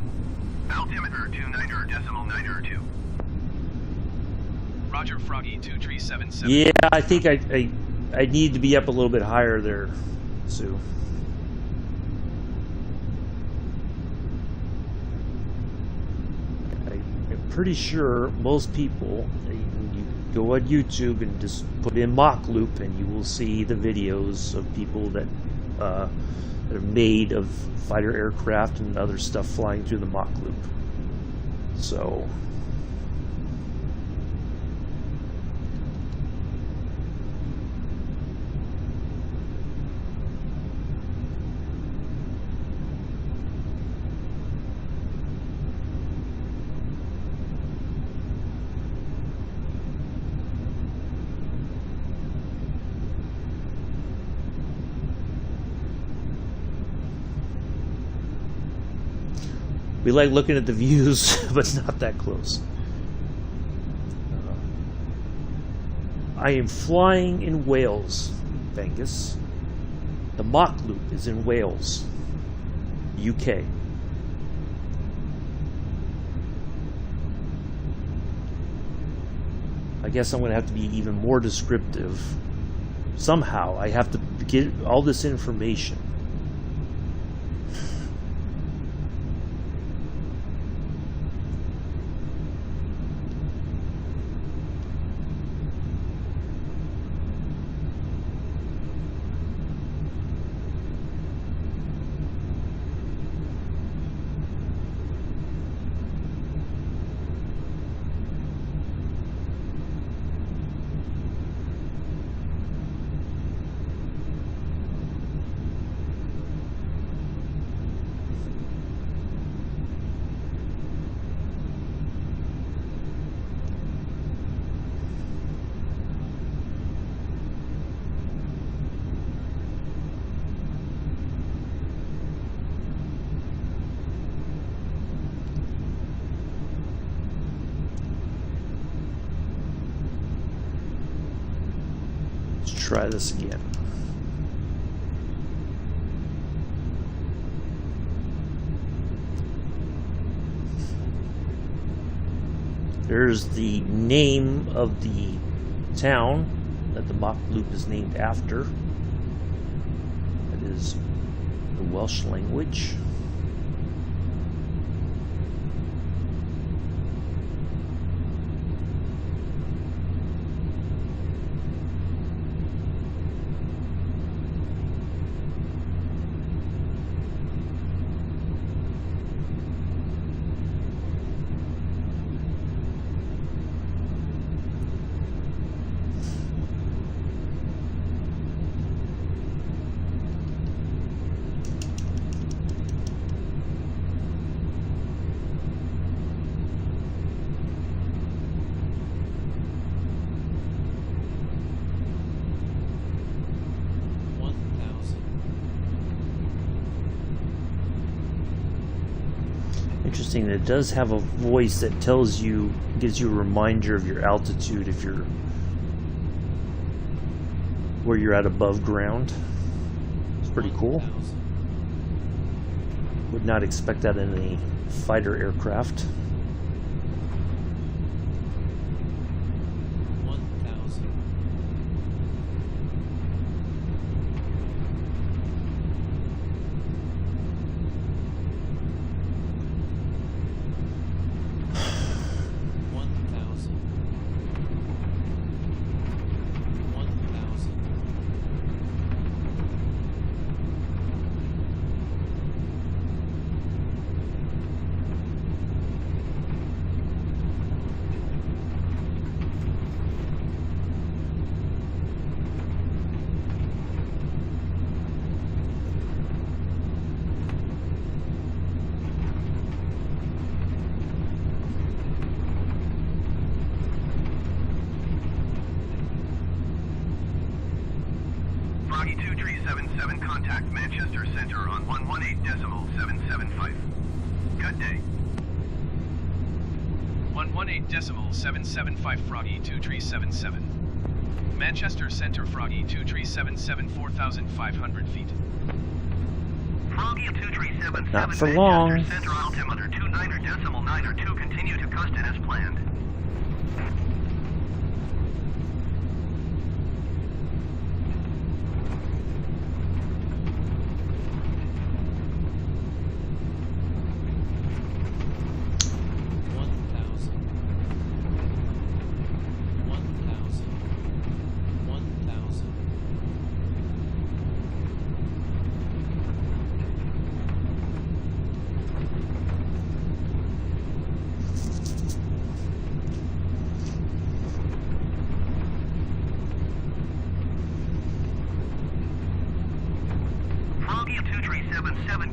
Altimeter 29.92. Roger, Froggy 2377. Yeah, I think I need to be up a little bit higher there, Sue. I'm pretty sure most people, you go on YouTube and just put in Mach Loop, and you will see the videos of people that are made of fighter aircraft and other stuff flying through the Mach Loop. So we like looking at the views, but not that close. I am flying in Wales, Vengus. The Mach Loop is in Wales, UK. I guess I'm going to have to be even more descriptive. Somehow, I have to get all this information. Try this again. There's the name of the town that the Mach Loop is named after. That is the Welsh language. Interesting that it does have a voice that tells you, gives you a reminder of your altitude if you're where you're at above ground. It's pretty cool. Would not expect that in a fighter aircraft. Froggy 2377, contact Manchester Center on 118.775. Good day. 118.775. 118.775 Froggy 2377. Manchester Center Froggy 2377 4,500 feet. Froggy 2377. Not for long. Manchester Center altimeter 29.9 continue to Custon as planned.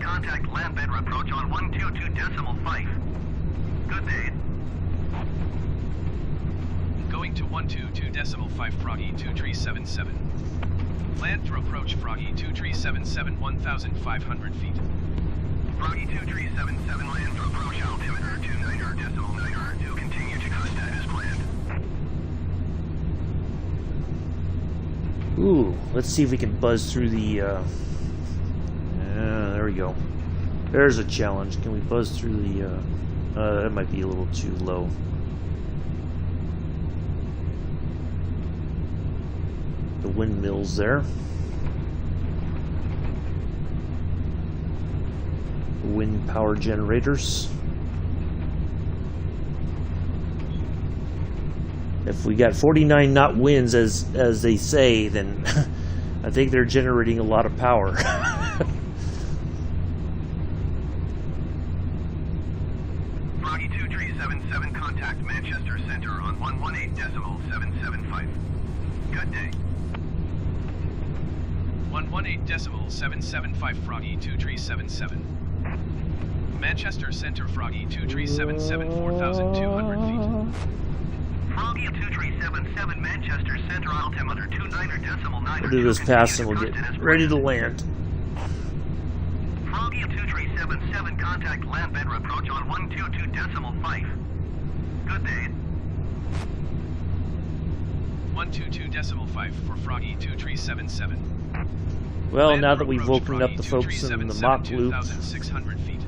Contact land bed approach on 122.5. Good day. Going to 122.5 Froggy 2377. Land through approach Froggy 2377 1,500 feet. Froggy 2377 land through approach altimeter 29.9 continue to Custon as planned. Ooh, let's see if we can buzz through the there we go. There's a challenge. Can we buzz through the that might be a little too low. The windmills there. The wind power generators. If we got 49 knot winds as they say, then I think they're generating a lot of power. Froggy 2377 contact Manchester Center on 118.775. Good day. 118.775 Froggy 2377. Manchester Center Froggy 2377 4,200 feet. Froggy 2377 Manchester Center altimeter 29.9. We'll do this pass and we'll get ready to land. Froggy 2377 contact land bed approach on 122.5. Good day. 122.5 for Froggy 2377. Well, Land now through that we've approach, woken up Froggy the folks in the Mach Loop, 2,600 feet.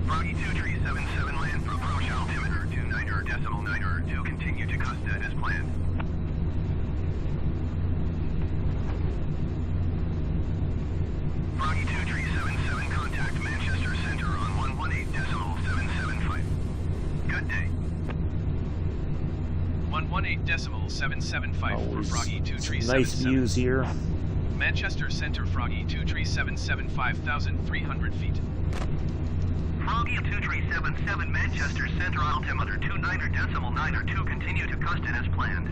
Froggy 2377 land for approach altimeter 29.9 continue to Custon as planned. Froggy 2377 contact Manchester Center on 118.775. Good day. 118.775 for always Froggy some 2377. nice views here. Manchester Center Froggy 2377 5,300 feet. Froggy 2377 Manchester Center altimeter 29.9 continue to Custon as planned.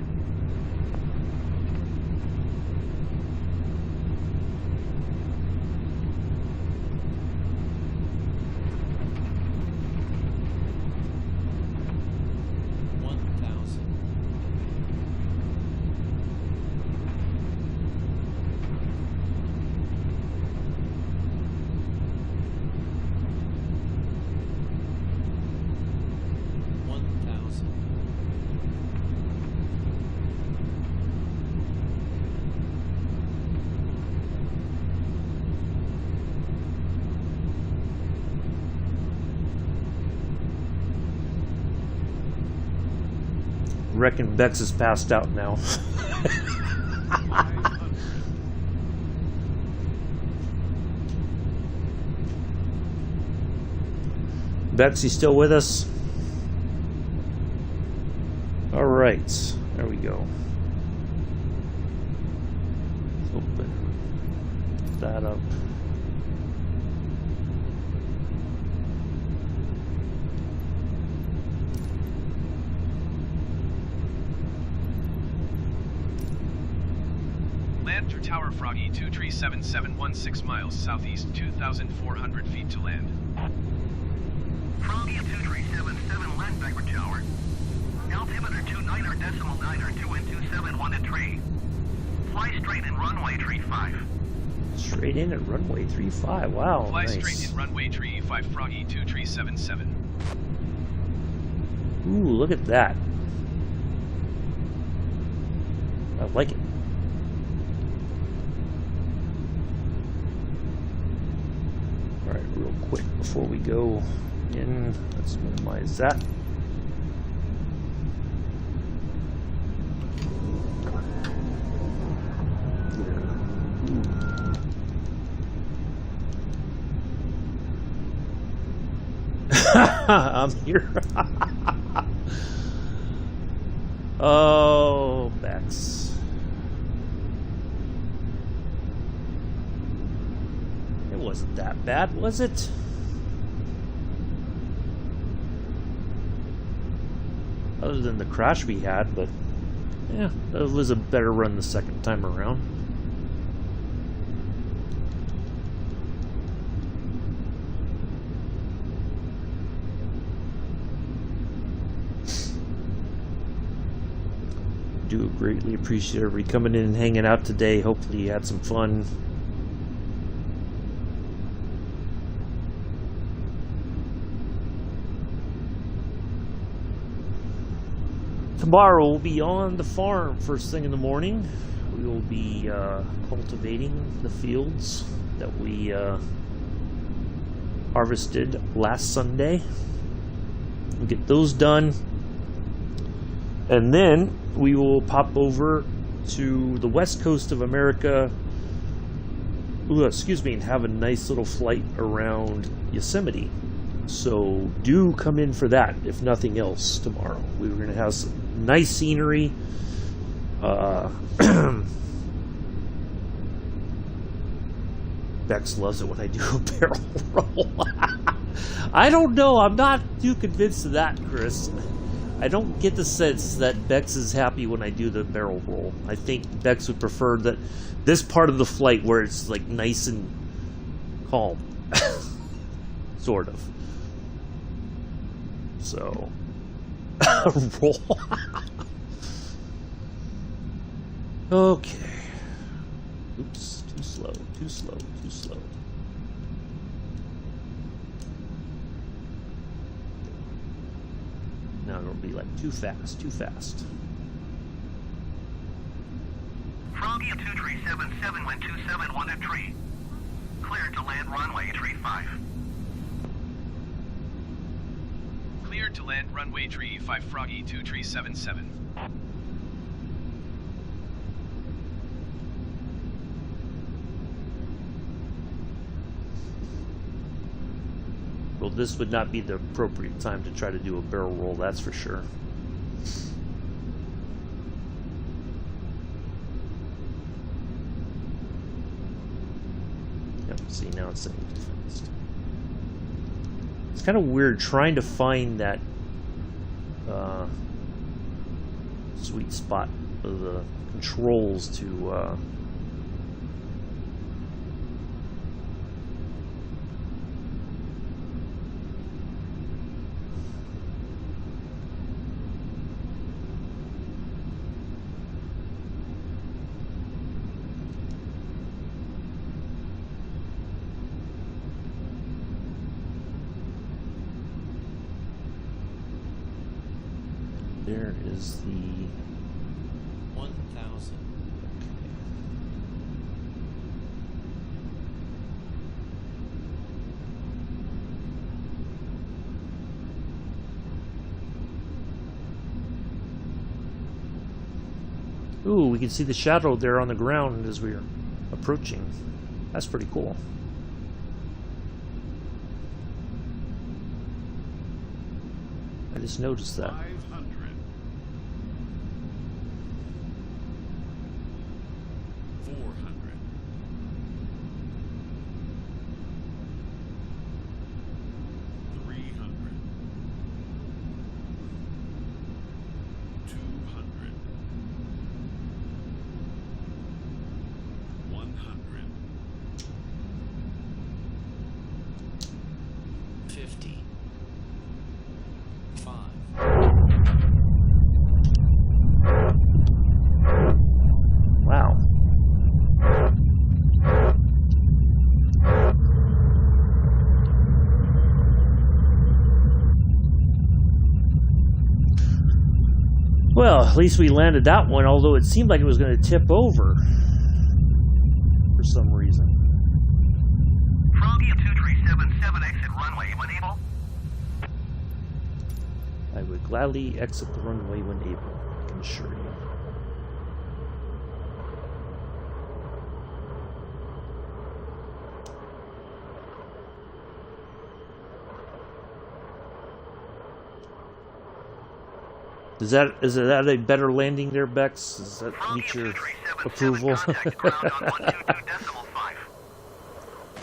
Reckon Bex is passed out now. Bex, you still with us? All right, there we go. Open that up. Land through Tower Froggy 2377 16 miles southeast, 2,400 feet to land. Froggy 2377 land backward tower. Altimeter 29.9 wind 271 at tree. Fly straight in runway 35. Straight in at runway 35. Wow, Fly nice. straight in runway 35 Froggy 2377. Ooh, look at that. I like it. Alright, real quick before we go in, let's minimize that. I'm here. Oh, Bex. It wasn't that bad, was it? Other than the crash we had, but yeah, it was a better run the second time around. Do greatly appreciate everybody coming in and hanging out today. Hopefully you had some fun. Tomorrow we'll be on the farm first thing in the morning. We will be cultivating the fields that we harvested last Sunday. We'll get those done. And then we will pop over to the west coast of America, and have a nice little flight around Yosemite. So do come in for that, if nothing else, tomorrow. We're going to have some nice scenery. Bex loves it when I do a barrel roll. I don't know. I'm not too convinced of that, Chris. I don't get the sense that Bex is happy when I do the barrel roll. I think Bex would prefer that this part of the flight where it's like nice and calm. Sort of. So, roll. Okay. Oops, too slow, too slow, too slow. Now it'll be like too fast, too fast. Froggy 2377 wind 271 at tree. Cleared to land runway tree 5. Cleared to land runway tree 5 Froggy 2377. Well, this would not be the appropriate time to try to do a barrel roll, that's for sure. Yep, see, now it's setting too fast. It's kind of weird trying to find that sweet spot of the controls to there is the 1000. Ooh, we can see the shadow there on the ground as we're approaching. That's pretty cool. I just noticed that. 500. 400. 300. 200. 100. 50. 5. Wow. Well, at least we landed that one, although it seemed like it was going to tip over for some reason. Froggy 2377, exit runway when able. I would gladly exit the runway when able, I can assure you. Is that a better landing there, Bex? Does that meet your approval?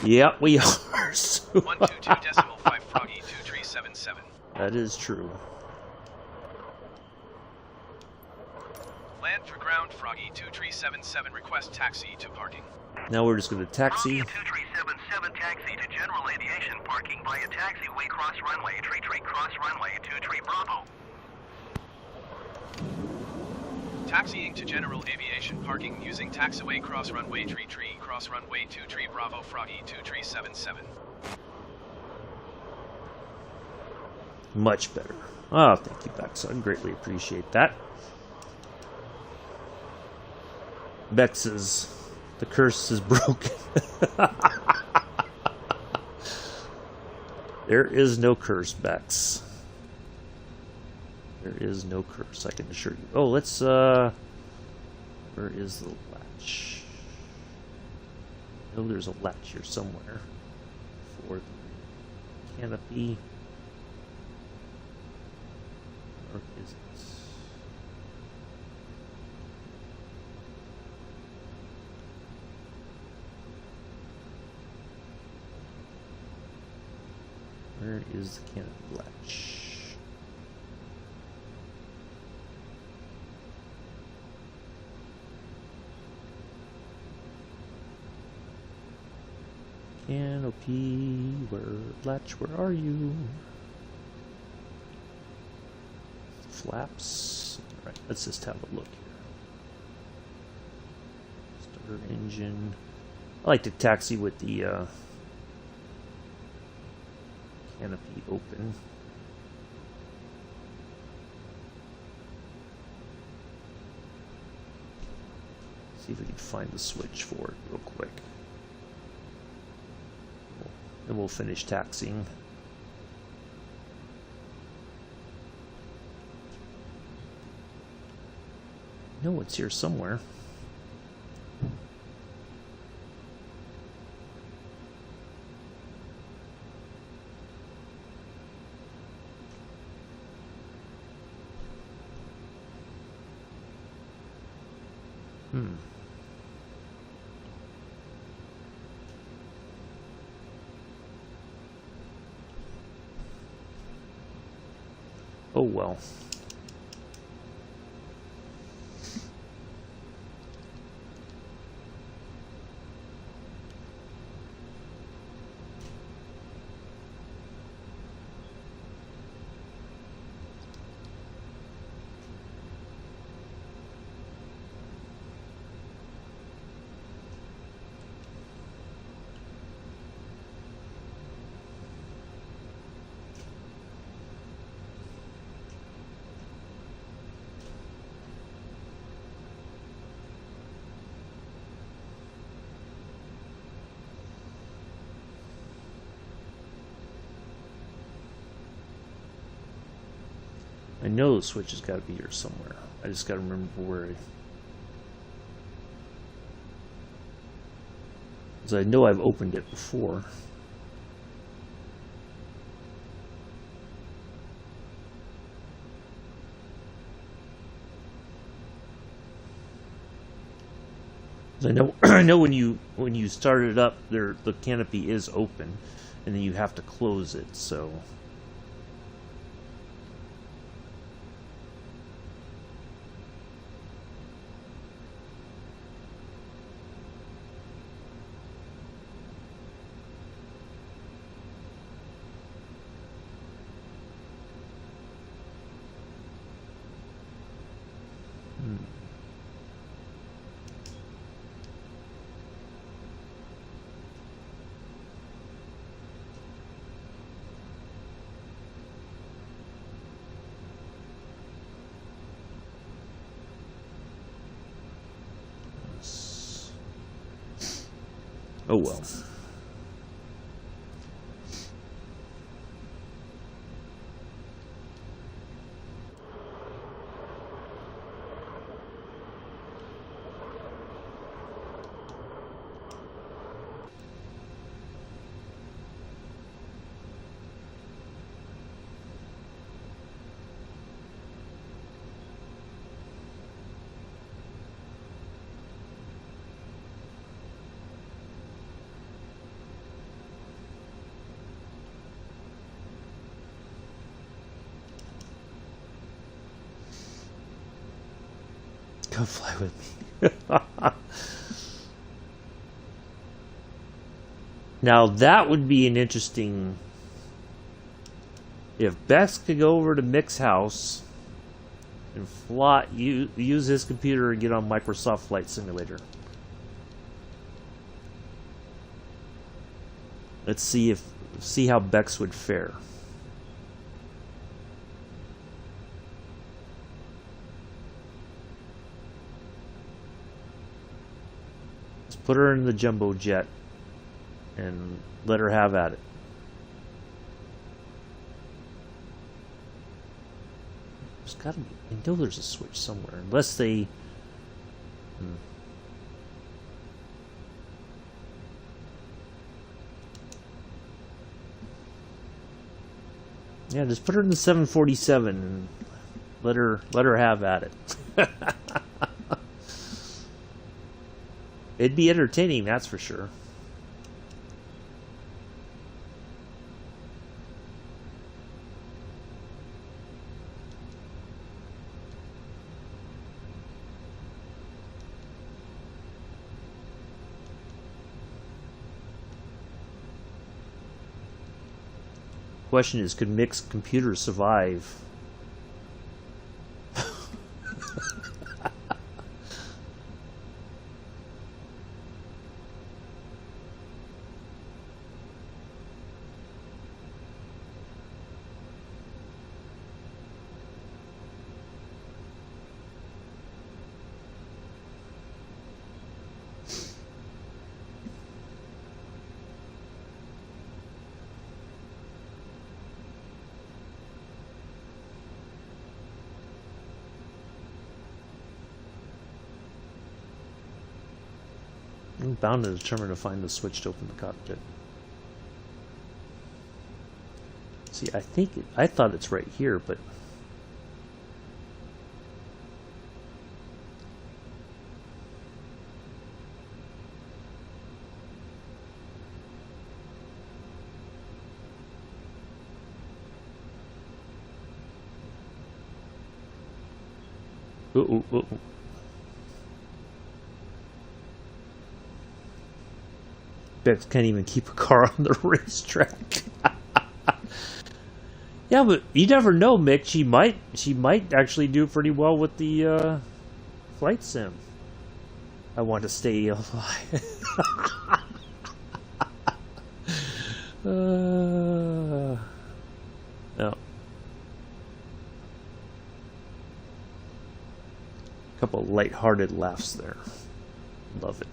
Yeah, we are. 122.5 Froggy 2377. That is true. Land for ground, Froggy 2377. Request taxi to parking. Now we're just going to taxi. Froggy 2377, taxi to general aviation parking via taxiway cross runway, tree cross runway 23 Bravo. Taxiing to general aviation parking using taxiway cross runway tree cross runway 23 Bravo Froggy 2377. Much better. Oh, thank you, Bex. I greatly appreciate that. Bex says the curse is broken. There is no curse, Bex. There is no curse, I can assure you. Oh, let's, where is the latch? I know there's a latch here somewhere for the canopy. Or is it? Where is the canopy latch? Canopy, latch, where are you? Flaps. Right, let's just have a look here. Starter engine. I like to taxi with the canopy open. See if we can find the switch for it real quick. Then we'll finish taxiing. I know it's here somewhere. Oh well. I know the switch has got to be here somewhere. I just got to remember where. Because I know I've opened it before. I know, I know when you start it up, the canopy is open, and then you have to close it. So. Oh well. Come fly with me. Now that would be an interesting... If Bex could go over to Mick's house and fly, use his computer and get on Microsoft Flight Simulator. Let's see how Bex would fare. Put her in the jumbo jet and let her have at it. There's gotta be, I know there's a switch somewhere, unless they... Yeah, just put her in the 747 and let her have at it. It'd be entertaining, that's for sure. Question is, could Mick's computer survive? I'm bound and determined to find the switch to open the cockpit. See, I thought it's right here, but Bex can't even keep a car on the racetrack. Yeah, but you never know, Mick. She might actually do pretty well with the flight sim. I want to stay alive. No. A couple of lighthearted laughs there. Love it.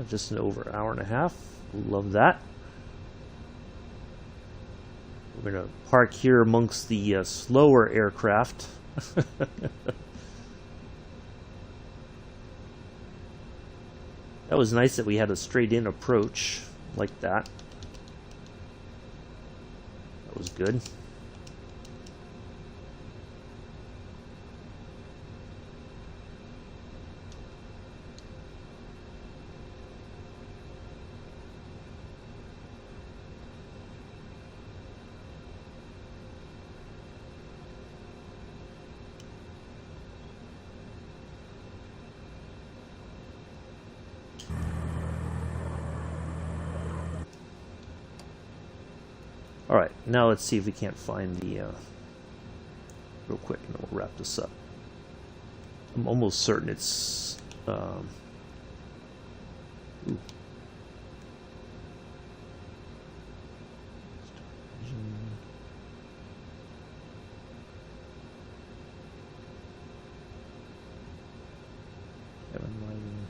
Just an over hour and a half. Love that. We're going to park here amongst the slower aircraft. That was nice that we had a straight-in approach like that. That was good. Alright, now let's see if we can't find the, real quick, and then we'll wrap this up. I'm almost certain it's, ooh. Mining.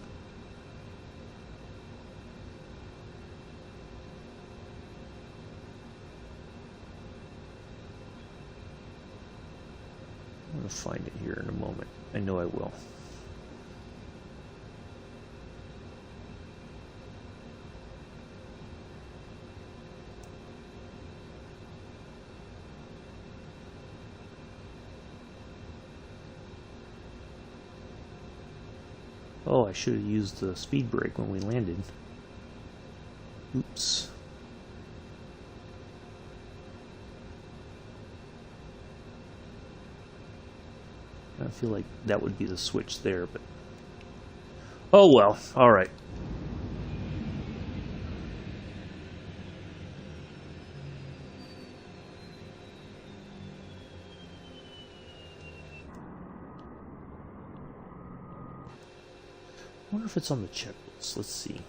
I'm going to find it here in a moment. I know I will. Oh, I should have used the speed brake when we landed. Oops. I feel like that would be the switch there, but... oh well, alright. I wonder if it's on the checklist. Let's see.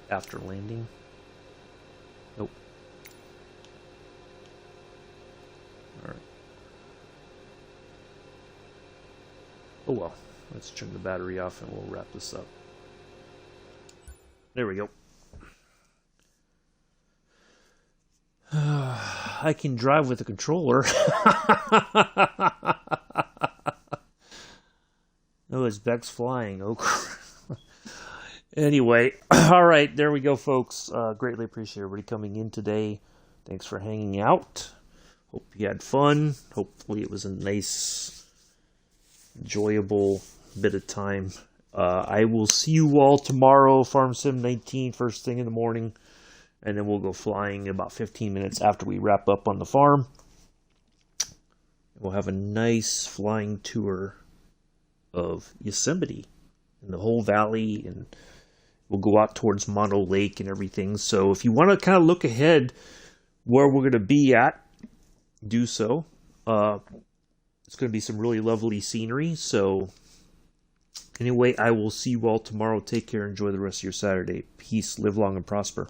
After landing. Nope. Alright. Oh well. Let's turn the battery off and we'll wrap this up. There we go. I can drive with a controller. Oh, it's Beck's flying. Oh, anyway, all right, there we go, folks. Greatly appreciate everybody coming in today. Thanks for hanging out. Hope you had fun. Hopefully it was a nice, enjoyable bit of time. I will see you all tomorrow, Farm Sim 19, first thing in the morning. And then we'll go flying about 15 minutes after we wrap up on the farm. We'll have a nice flying tour of Yosemite and the whole valley, and we'll go out towards Mono Lake and everything. So if you want to kind of look ahead where we're going to be at, do so. It's going to be some really lovely scenery. So anyway, I will see you all tomorrow. Take care. Enjoy the rest of your Saturday. Peace. Live long and prosper.